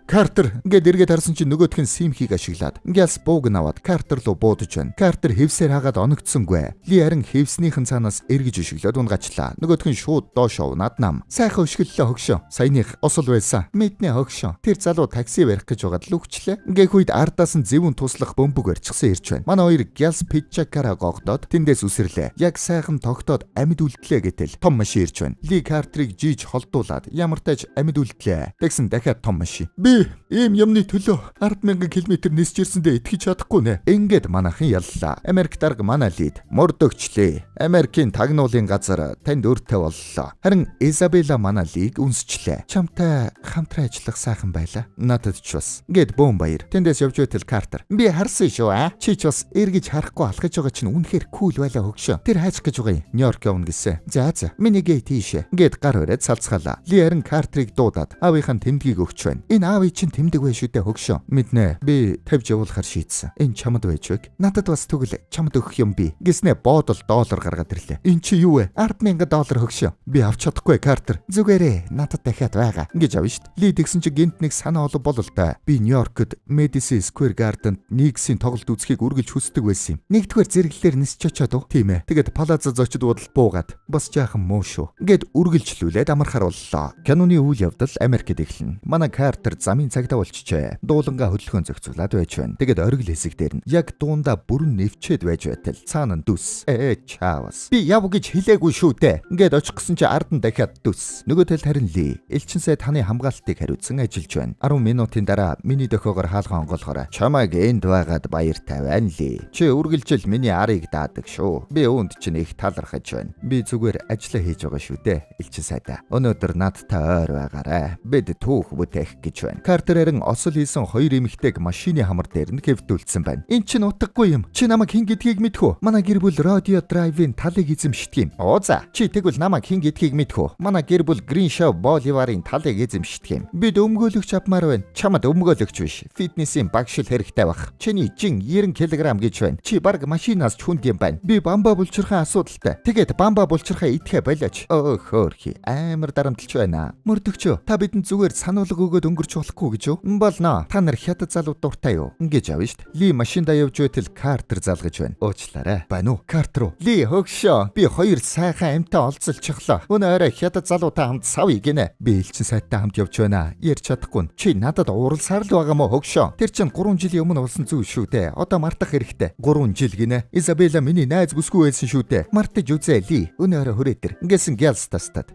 Картер ингээд эргээд харсан чинь нөгөөх нь симхийг ашиглаад гяс бууг нь аваад Картер руу буудаж байна. Картер хэвсээр хагаад оногдсонгүй. Ли харин хэвснийхэн цаанаас эргэж өшөглөөд унгачлаа. Нөгөөх нь шууд доошоо унаад нам. Сайхан өшгөллөө хөгшөө. Саяных осол байсан. Мэднэ хөгшөө. Тэр залуу такси барих гэж байгаад л үгчлээ. Ингээл үед ардаас нь зэвүүн туслах бөмбөг барьчихсан ирж байна. Манай хоёр гяс пичакара гогдоод тэндээс үсэрлээ. Яг сайхан тогтоод амьд үлдлээ гэтэл том машин ирж байна. Ли Картерыг жийж холдуулаад ямар тааж амьд үлдлээ. Тэгсэн дахиад том машин. Би ийм юмны төлөө 10,000 км нисж ирсэндээ итгэж чадахгүй нэ. Ингээд манайхан яллаа. Америк дарга манай Лид мордөгчлээ. Америкийн тагнуулын газар танд өртөө боллоо. Харин Изабелла манай Лиг үнсчлээ. Чамтай хамтран ажиллах сайхан байлаа. Надад ч бас. Ингээд бөөн баяр. Тэндээс явж байтал Картер. Би харсан шүү аа. Чи ч бас эргэж харахгүй алхаж байгаа чинь үнэхээр кул байлаа хөгшөө. Тэр хайчих гэж байгаа юм. Нью-Йорк явна гэсэн. За. Миний гээ тийшээ. Ингээд гар өрөөд салцгаалаа. Ли харин Картерыг дуудаад аавынхаа тэмдгийг өгч байна. Энэ аавыг чинь тэмдэг байх шүү дээ хөгшөө. Мэднэ. Би тавьж явуулахар шийдсэн. Энэ чамд байж вэ? Надад бас тэгвэл чамд өгөх юм би. Гэснээ боодол доллар гаргаад ирлээ. Энэ чи юу вэ? 10,000 хөгшөө. Би авч чадахгүй Картер. Зүгээрээ надад дахиад байгаа. Ингэж авна шүү дээ. Ли тэгсэн чи гинт нэг санаа олов бол л да. Би Нью-Йоркд Madison Square Garden-д Никсийн тоглолт үзхийг үргэлж хүсдэг байсан юм. Нэгдүгээр зэрэглэлээр нисч очоод уу? Тийм ээ. Тэгээд Плаза зочид буудалд буугаад бас жаахан муу шүү. Ингээд үргэлжлүүлээд амархаар боллоо. Киноны үйл явдал Америкт эхэлнэ. Манай Картер замын цагдаа болчихжээ. Дуулангаа хөдөлгөөн зохицуулаад байж байна. Тэгээд оргил хэсэг дээр нь яг дуунда бүрэн нэвчээд байж байтал цаана нь дүс. Чаавас. Би яв гэж хэлээгүй шүү дээ. Ингээд очих гэсэн чи ард нь дахиад дүс. Нөгөө талд харин Ли. Элчин сая таны хамгаалтыг хариуцсан ажиллаж байна. 10 минутын дараа миний дохиогоор хаалгаа онголохоор чамайг энд байгаад баяртай байна Ли. Чи үргэлжил миний арыг даадаг шүү. Би үүнд чинь их талархаж байна. Би зүгээр ажиллаа хийж байгаа шүү дээ. Элчин сайдаа. Өнөөдөр надтай ойр байгаарай. Бид түүх бүтээх гэж байна. Картерэрэн осол хийсэн хоёр эмэгтэйг машины хамар дээр нь хэвдүүлсэн байна. Энд чинь утгагүй юм. Чи намайг хэн гэдгийг мэдхүү? Манай гэр бүл Rodeo Drive-ийн талыг эзэмшдэг юм. Оо за. Чи тэгвэл намайг хэн гэдгийг мэдхүү? Манай гэр бүл Green Show Boulevard-ийн талыг эзэмшдэг юм. Бид өмгөөлөгч авмаар байна. Чамд өмгөөлөгч биш. Фитнесийн багшил хэрэгтэй бах. Чиний жин 90 кг гэж байна. Чи баг машинаас ч хүнд юм байна. Би бамба булчирхаа асуудалтай. Тэгээд бамба булчирхаа идэхэ болооч. Хөөрхи. Амар дарамтлж байна. Мөрдөгчөө. Та бидэнд зүгээр сануулга өгөөд өнгөрч болохгүй гэж юу? Болно. Та нар хятад залууд дуртай юу? Ингэж авна штт. Ли машиндаа явж байтал Картер залгаж байна. Уучлаарай. Байна уу? Картер уу? Ли хөшөө. Би хоёр сайхан амтаа олзолчихлоо. Өнөө орой хятад залуутай хамт савъя гинэ. Би элчин сайттай хамт явж байна. Ярьж чадахгүй. Чи надад ууралсаар л байгаа мó хөшөө. Тэр чинь 3 жилийн өмнө болсон зүйл шүү дээ. Одоо мартах хэрэгтэй. 3 жил гинэ. Изабелла миний найз бүсгүй байсан шүү дээ. Мартаж үзээ Ли. Өнөө орой хүрээдэр. Ингэсэн гялс тастад.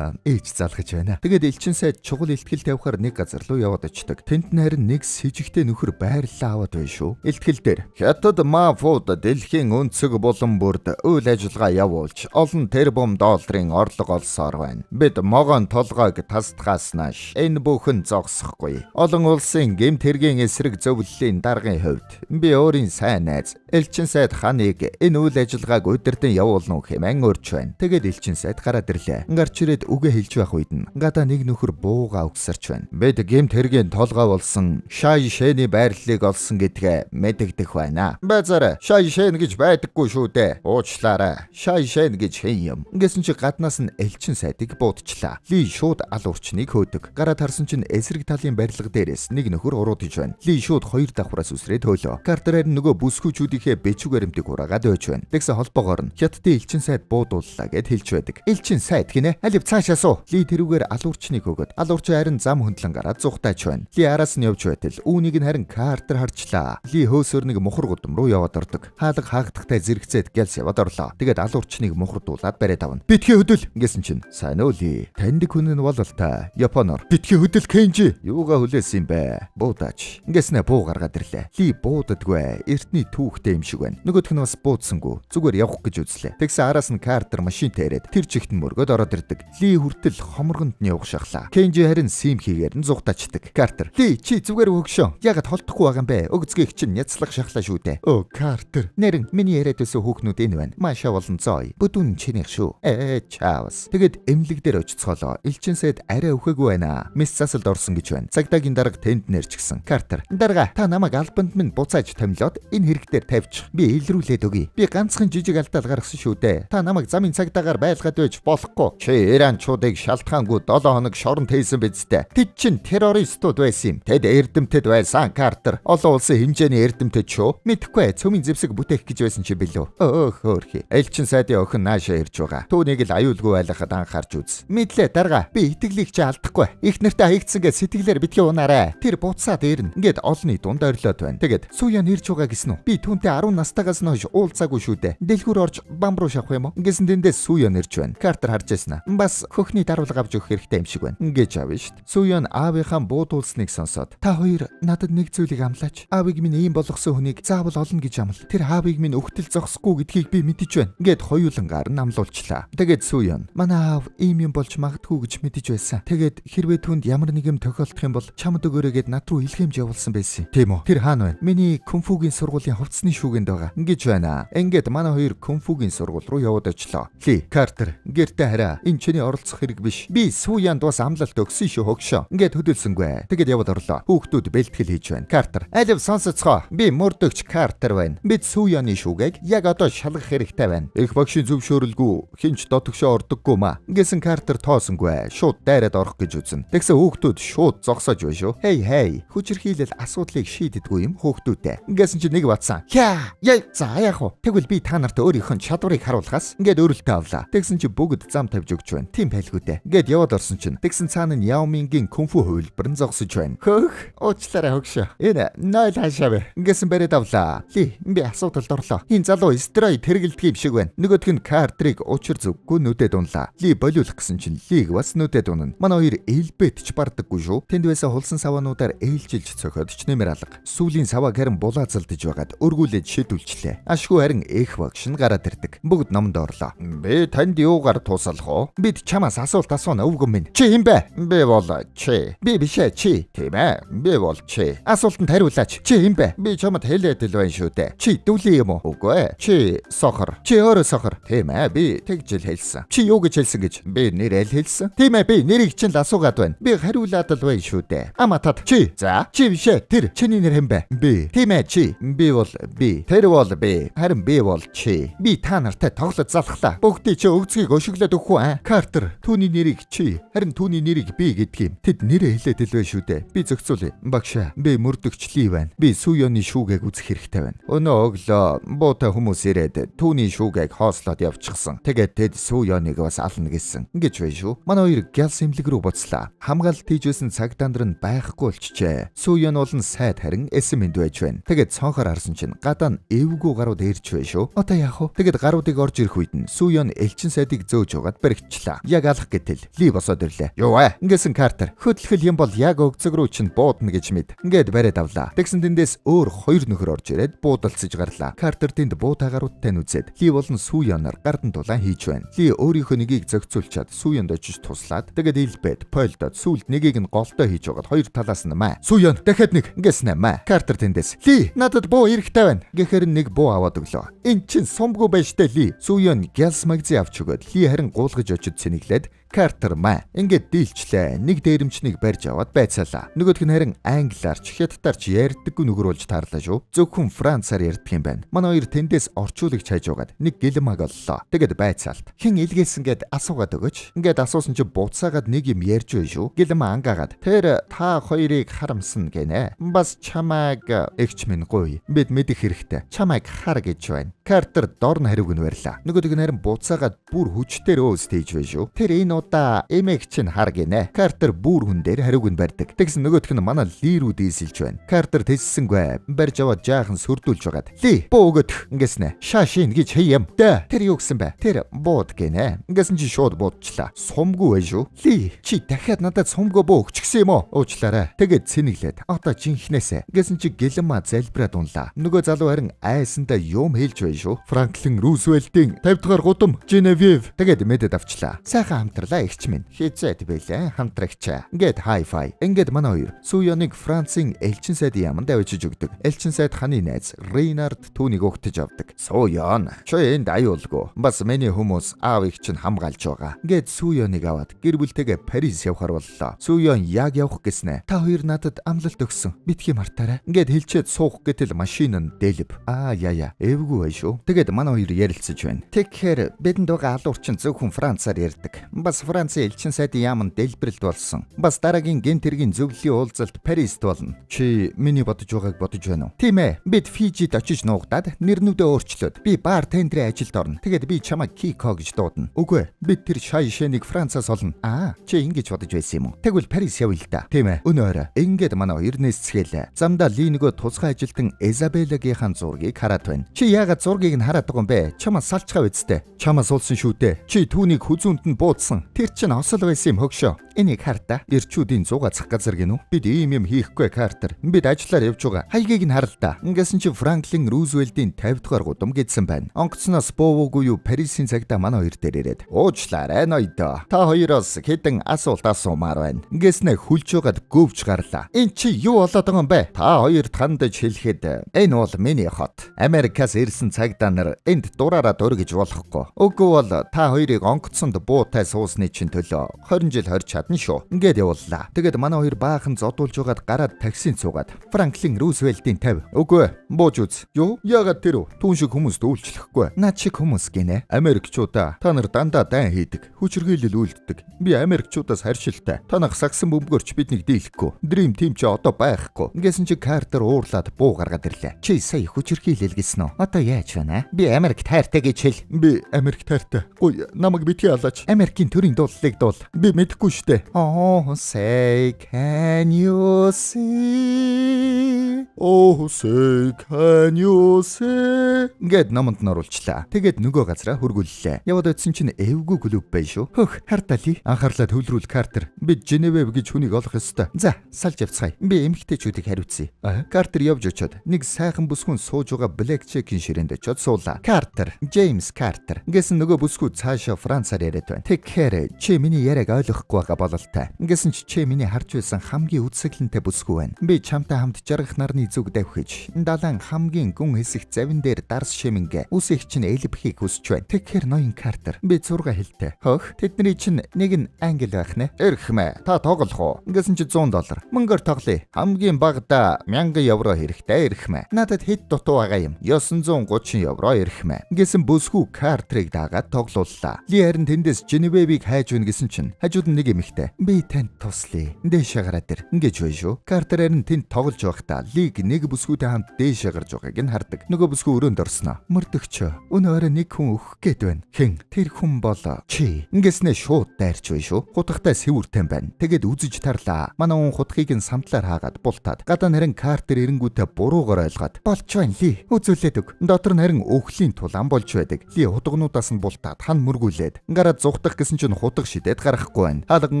Ээж залгаж байна. Тэгээд элчин сайд чугал илтгэл тавихаар нэг газар руу яваад очдог. Тэнд нь харин нэг с жигтэй нөхөр байрлалаа аваад байна шүү. Илтгэл дээр хятад мафууд дэлхийн өнцөг булан бүрд үйл ажиллагаа явуулж олон тэрбум долларын орлого олсоор байна. Бид могон толгойг тасдгааснаш энэ бүхэн зогсохгүй. Олон улсын гэмт хэргийн эсрэг зөвлөлийн даргын хувьд би өөрийн сайн найз элчин сайд ханыг энэ үйл ажиллагааг удирдан явуулна хэмээн урьж байна. Тэгээд элчин сайд гараад ирлээ. Гарч ирээд үгээ хэлж байх үед нь гадаа нэг нөхөр бууга өгсөрч байна. Бид гэмт хэргийн толгой болсон Шай Шэний байрлалыг олсон гэдгээ мэдэгдэх байна. Базар Шай Шэн гэж байдаггүй шүү дээ. Уучлаарай. Шай Шэн гэж хэн юм? Гэсэн чи гаднаас нь элчин сайдыг буудчлаа. Ли шууд алуурчныг хөөдөг. Гараад харсан чинь эсрэг талын барилга дээрээс нэг нөхөр уруудж байна. Ли шууд хоёр давхраас үсрээд хөөлөө. Картерээр нөгөө бүсгүүчүүдийнхээ бэчүүг баримтыг ураагаад байж байна. Тэгсэн холбоогоор нь хятадын элчин сайд буудууллаа гэд хэлж байдаг. Элчин сайд гинэ. Алив цаашаа суу. Ли тэрүүгээр алуурчныг өгöd. Алуурч харин зам хөндлөн гараад зүхтаач байна. Ли араас нь явж байтал үүнийг нь харин Картер харчлаа. Ли хөөсөр нэг мухар гудам руу яваад ордог. Хаалга хаагдахтай зэрэгцээд гэлс яваад орлоо. Тэгээд алуурчныг мухардуулаад бариад авна. Битгий хөдөл гэсэн чинь сайн уу Ли? Таньдаг хүн нь бол та Японоор. Битгий хөдөл Кенжи. Юугаа хүлээсэн юм бэ? Буудач. Ингэснэ буу гаргаад ирлээ. Ли буудадгүй. Эртний түүхтэй юм шиг байна. Нөгөөх нь бас буудсангүй. Зүгээр явах гэж үзлээ. Тэгсэн араас нь Картер машинтай ирээд тэр чигт нь мөргөд ороод ирдэг. Ли хүртэл хоморгонд нь явах шахлаа. Кенжи харин сим хийгээр нь зугтаачдаг. Картер. Ли чи зүгээр өгшөө. Ягаад холдохгүй байгаа юм бэ? Өгцгийг чинь няцлах шахлаа шүү дээ. Оо Картер. Нэрэн миний яриад байсан хүүхнүүд энэ байна. Маашаа болон зой. Бүдүүн чинийх шүү. Чаавс. Тэгэд эмнэлэг дээр очицгоолоо. Элчин сайд арай өхөөгүй байна. Мис засалд орсон гэж байна. Цагдаагийн дарга тэнд нэрчгсэн. Картер. Дарга та намайг албанд минь буцааж томилоод энэ хэрэг дээр тавьчих. Би илрүүлээд өгье. Би ганцхан жижиг алдаал гаргасан шүү дээ. Та намайг замын цагдаагаар байлгаад байж болохгүй. Чи Иранчуудыг шалтгаангүй 7 хоног шоронд хийсэн бидтэй. Тэд чин террористууд байсан юм. Тэд эрдэмтэд байсан Картер. Олон улсын хэмжээний эрдэмтэд шүү. Мэдхгүй цөмийн зэвсэг бүтээх гэж байсан чи билүү? Хөөрхи. Элчин сайдын охин наашаа ирж байгаа. Түүнийг л аюулгүй байлгахад анхаарч үз. Мэдлээ дарга. Би итгэлийг чи алдахгүй. Их нартаа хаягдсан гэж сэтгэлээр битгий унаарай. Тэр буцаад ирнэ. Ингээд олонний дунд орилоод байна. Тэгээд Сууян ирж байгаа гэсэн үү? Би түүнтэй 10 настайгаас нь хойш уулзаагүй шүү дээ. Дэлгүүр орж бам руу шавах юм уу? Ингэсэн дэндээс Сууян ирж байна. Картер харж яснаа. Бас хөхний даруулга авч өгөх хэрэгтэй юм шиг байна. Ингэж авна шүү дээ. Сууян аавынхаа буудуулсныг сонсоод та хоёр надад нэг зүйлийг амлаач. Аавыг минь ийм болгосон хүнийг заавал олно гэж амл. Тэр аавыг минь өгтөл зогсохгүй гэдгийг би мэдэж байна. Ингээд хоёулангаар нь амлуулчлаа. Тэгээд Сууян манай аав ийм юм болж магадгүй гэж мэдэж байсан. Тэгээд хэрвээ түнд ямар нэг юм тохиолдох юм бол чамд өгөөрэй гэд над руу илгээмж явуулсан байсан. Тийм үү? Тэр хаана байна? Миний кунфугийн сургуулийн хувцсны шүүгэнд байгаа. Ингэж байна. Ингээд манай хоёр кунфугийн сургууль руу яваад очлоо. Ли, Картер, гэртээ хараа. Энэ чиний оролцох хэрэг биш. Би Сууянд бас амлалт өгсөн шүү хөгшөө. Ингээд хөдөлсөнгүй. Тэгээд яваад орлоо. Хүүхдүүд бэлтгэл хийж байна. Картер, алив сонсоцгоо. Би мөрдөгч Картер байна. Бид Сууяны шүүгийг яг одоо шалгах хэрэгтэй байна. Их багшийн зөвшөөрөлгүй хинч дотгошоо ордоггүй маа. Ингэсэн Картер тоосонгүй. Шууд дайраад орох гэж үзнэ. Тэгсэн хүүхдүүд шууд зогсоож байна шүү. Хей. Хүчирхийлэл асуудлыг шийддэггүй юм хүүхдүүдтэй. Ингэсэн чи нэг батсан. За яах вэ? Тэгвэл би та нарт өөрийнхөө чадварыг харуулхаас ингээд өөрөлтөө авлаа. Тэгсэн чи бүгд зам тавьж өгч байна. Тийм байлгүй дээ. Ингээд яваад орсон чинь тэгсэн цаана нь Яо Мингийн кунфу хувилбар нь зогсож байна. Уучлаарай хөгшөө. Энэ 0 хаашаа вэ? Ингэсэн бариад авлаа. Ли, би асуудалд орлоо. Энэ залуу стероид хэрэгэлдэг юм шиг байна. Нөгөөх нь Картерыг учир зүггүй нүдэд унлаа. Ли болиулах гэсэн чинь Лиг бас нүдэд унана. Манай хоёр элбэт ч бардаггүй шүү. Тэнд байсан хулсан саваануудаар ээлжилж цохиод ч нэмэр алга. Сүүлийн савааг харин булаацалдж байгаад өргүүлээд шидүүлчлээ. Ашгүй харин их багш нь гараад ирдэг. Бүгд номд орлоо. Би танд юугаар тусалах уу? Бид чамаас асуулт асууна өвгөн минь. Чи юм бэ? Би бол чи. Би биш ээ чи. Тийм ээ. Би бол чи. Асуултанд хариулаач. Чи юм бэ? Би чамд хэлээд л байна шүү дээ. Чи дүүли юм уу? Үгүй ээ. Чи сохор. Чи өөрөө сохор. Тийм ээ. Би тэгж л хэлсэн. Чи юу гэж хэлсэн гэж? Би нэрэл хэлсэн. Тийм ээ. Би нэрийг чинь л асуугаад байна. Би хариулаад л байна шүү дээ. Аматад чи. За. Чи биш ээ. Тэр чиний нэр хэм бэ? Би. Тийм ээ чи. Би бол би би. Тэр бол би. Харин би бол чи. Би та нартай тоглож залхлаа. Бүгдийг чи өгцгийг өшөглөөд өгөх үү? Картер, түүний нэрийг чи, харин түүний нэрийг би гэдэг юм. Тэд нэрээ хэлээд илвэ шүү дээ. Би зөксүүлье. Багшаа, би мөрдөгч Ли байна. Би Сүйоны шүүгээг үзэх хэрэгтэй байна. Өнөө өглөө буутай хүмүүс ирээд түүний шүүгээг хоослоод явчихсан. Тэгээд тэд Сүйоныг бас ална гэсэн. Ингэж байна шүү. Манай хоёр гялс имлэг рүү буцлаа. Хамгаалалт хийжсэн цагдаа нар нь байхгүй болчихжээ. Сүйон болон сайд харин эсэмэнд байж байна. Тэгээд цонхоор харсан чинь гадаа нь эвгүй гарууд ирж байна шүү. Одоо яах вэ? Тэгээд гаруудыг орж ирэх үед нь Сүйон элчин сайдыг зөөж угаад баригчлаа. Яг алах гэтэл Ли босоод ирлээ. Юу вэ? Ингэсэн Картер. Хөдөлгөл юм бол яг өгцөг рүү чинь буудна гэж мэд. Ингээд бариад авлаа. Тэгсэн тэндээс өөр хоёр нөхөр орж ирээд буудалцаж гарлаа. Картер тэнд буутай гаруудтай нүцээд Ли болон Сүйоноор гардан дулаан хийж байна. Ли өөрийнхөө нэгийг зохицуулчаад Сүйонд очиж туслаад тэгээд илбээд пойлдод сүүлд нэгийг нь голтой хийж угаад хоёр талаас нь маа. Сүйон дахиад нэг ингэсэн маа. Картер тэндээс Ли надад буу эрэхтэй байна. Гэхээр нэг буу аваад өглөө. Энд чин сумгүй байж тээ Ли. Сүйон гялс магазин авч өгөөд Ли харин гуулгаж очиж цэнэглээд Картер маа ингээд дийлчлээ. Нэг дээрэмчнийг барьж аваад байцаалаа. Нөгөөх нь харин англиарч хятадаарч ярьдаггүй нөхөр болж таарлаа шүү. Зөвхөн францаар ярьдаг юм байна. Манай хоёр тэндээс орчуулагч хайж угаад нэг гэлмаг оллоо. Тэгээд байцаалт. Хин илгээсэн гэд асуугаад өгөөч. Ингээд асуусан чи буцаагаад нэг юм ярьж байв шүү. Гэлм ангаагаад тэр та хоёрыг харамсан гинэ. Бас чамайг эгч минь гуй. Бид мэдэх хэрэгтэй. Чамайг хар гэж байна. Картер дор нь хариуг нь барьлаа. Нөгөөх нь харин буцаагаад бүр хүчээр өөстөйж байв шүү. Тэр энэ удаа эмээг чинь хар гинэ. Картер бүр хүн дээр хариуг нь барьдаг. Тэгсэн нөгөөх нь манай Ли рүү дийсэлж байна. Картер тэссэнгүй. Барьж аваад жаахан сүрдүүлж байгаад Ли буу өгöd ингэснэ. Шашин гэж хэм. Тэ тэр юу гэсэн бэ? Тэр бууд гинэ. Ингэсэн чи шууд буудчлаа. Сумгүй байж шүү. Ли чи дахиад надад сумгүй буу өгчихсэн юм уу? Уучлаарай. Тэгээд цэнэглээд одоо жинхнээсэ. Ингэсэн чи гэлма залбираад унлаа. Нөгөө залуу харин айсандаа юм хэлж байна шүү. Франклин Рузвельтийн 50 дугаар гудам Женевьев. Тэгээд мэдэд авчлаа. Сайхан хамтралаа эгч минь. Хизээд байлаа хамтрагчаа. Ингээд хай-фай. Ингээд манай хоёр Сүйоныг Францын элчин сайдын яамд авчиж өгдөг. Элчин сайд ханы найз Рейнард түүнийг өгтөж авдаг. Сүйон чи энд аюулгүй. Бас миний хүмүүс аавыг чинь хамгаалж байгаа. Ингээд Сүйоныг аваад гэр бүлтэйгээ Парис явхаар боллоо. Сүйон яг явах гэснэ. Та хоёр надад амлалт өгсөн. Битгий мартаарай. Ингээд хэлчихэд суух гэтэл машин нь дэлб. Яа. Эвгүй бай шүү. Тэгээд манай хоёр ярилцаж байна. Тэгэхээр бидэнд байгаа алуурчин зөвхөн францаар ярьдаг. Бас Францын элчин сайдын яамд дэлбэрэлт болсон. Бас дараагийн гент хэргийн зөвлөлийн уулзалт Парист болно. Чи миний бодож байгааг бодож байна уу? Тийм ээ. Бид Фижид очиж нуугдаад нэрнүүдээ өөрчлөөд би бартендрийн ажилд орно. Тэгээд би чамайг Кико гэж дуудана. Үгүй. Бид тэр шайшэнийг Францаас олно. Чи ингэж бодож байсан юм уу? Тэгвэл Парис явъя л да. Тийм ээ. Өнөөрэ. Ингээд манай хоёр нээсцгээлээ. Замдаа Ли нөгөө тусгай ажилтан Изабелагийнхаа зургийг хараад байна. Чи яагаад зургийг нь хараад байгаа юм бэ? Чамаас салчгаа үсттэй. Чамаас уулсан шүү дээ. Чи түүнийг хүзүүнд нь буудсан. Тэр чинь осол байсан юм хөгшөө. Энийг хартаа. Ирчүүдийн 100 цах газар гинүү. Бид ийм юм хийхгүй Картер. Бид ажиллаар явж байгаа. Хаягийг нь харал та. Ингэсэн чи Франклин Рузвельтийн 50 дугаар гудам гэдсэн байна. Онгоцноос боовоогүй юу Парисын цагдаа манай хоёр дээр ирээд. Уучлаарай ноёдоо. Та хоёроос хэдэн асуулт асуумаар байна. Ингэснэ хүлж байгаад гөвж гарлаа. Энд чи юу болоод байгаа юм бэ? Та хоёрт хандаж хэлэхэд энэ бол миний хот. Америкаас ирсэн цагдаа нар энд дураараа дөргиж болохгүй. Үгүй бол та хоёрыг онгоцонд буутай суусны чинь төлөө 20 жил хорч чадна шүү. Ингээд явууллаа. Тэгээд манай хоёр баахан зодуулж байгаад гараад таксинд суугаад Франклин Рузвельтийн 50. Үгүй бууж үз. Юу? Яагаад тэр үү? Түүн шиг хүмүүст үйлчлэхгүй. Наад шиг хүмүүс гинэ. Америкчуудаа та нар дандаа дайн хийдэг. Хүчирхийлэл үйлддэг. Би Америкчуудаас харьшилтай. Танах сагсан бөмбөгөрч биднийг дийлэхгүй. Dream Team ч одоо байхгүй. Ингэсэн чи Картер уурлаад буу гаргаад ирлээ. Чи сая хүчирхийлэл гэсэн үү? Одоо яаж байна? Би Америк тайртай гэж хэл. Би Америк тайртай. Гуй намайг битгий алаач. Америкийн төрийн дуулалыг дуул. Би мэдэхгүй штэ. Oh say can you see? Oh say can you see? Гэт номонд нь оруулчлаа. Тэгээд нөгөө газараа хөргүүллээ. Яваад очсон чинь эвгүй клуб бай шүү. Хөх хартали. Анхаарлаа төвлөрүүл Картер. Бид Женевьев гэж хүнийг олох ёстой. За салж явцгаая. Би эмэгтэйчүүдийг хариуцъя. Картер явж очоод нэг сайхан бүсгүн сууж байгаа Black Jack-ийн ширээнд очиод суулаа. Картер, Джеймс Картер гэсэн нөгөө бүсгүй цаашаа Францаар яриад байна. Тэгэхээр чи миний яриаг ойлгохгүй байгаа бололтой. Гэсэн чи миний харж байсан хамгийн үсгэлэнтэй бүсгүй байна. Би чамтай хамт жаргах нарны зүг давхиж, далайн хамгийн гүн хэсэг завин дээр дарс шимэнгэ үсийг чинь элбэхийг хүсэж байна. Тэгэхээр ноён Картер, би зурга хэлтэй. Хөх, тэдний чинь нэг нь англи байх нэ. Эрхмэ, та тоглох уу? Гэсэн чи $100. Мөнгөөр тоглоё. Хамгийн багадаа €1000 хэрэгтэй эрхмэ. Надад хэд дутуу байгаа юм? €930 эрхмэ. Гэсэн бүсгүй Картерыг дагаад тоглууллаа. Ли харин тэндээс Женевевийг хайж өгнө гэсэн чинь хажууд нь нэг эмэгтэй. Би танд туслая. Дээшээ гараад ир. Ингэж байна шүү. Картер харин тэнд тоглож байхдаа Лиг нэг бүсгүйтэй хамт дээшээ гарч байгааг нь хардаг. Нөгөө бүсгүй өрөөнд орсноо. Мөрдөгч. Өнөөрөө нэг хүн өгөх гээд байна. Хэн? Тэр хүн бол чи. Ингэснээ шууд дайрч байна шүү. Хутгатай сэвүртэн байна. Тэгээд үзэж тарлаа. Манай хүн хутгийг нь самтлаар хаагаад бултаад. Гадаа нарийн Картер эренгүүтээ буруугаар ойлгоод болж байна Ли. Үзүүлээд өг. Дотор нь харин өөхлийн тулаан болж байдаг. Ли хутгнуудаас нь бултаад хан мөргүүлээд. Гараад зугтах гэсэн чинь хутга шидэд гарахгүй байна. Хаалган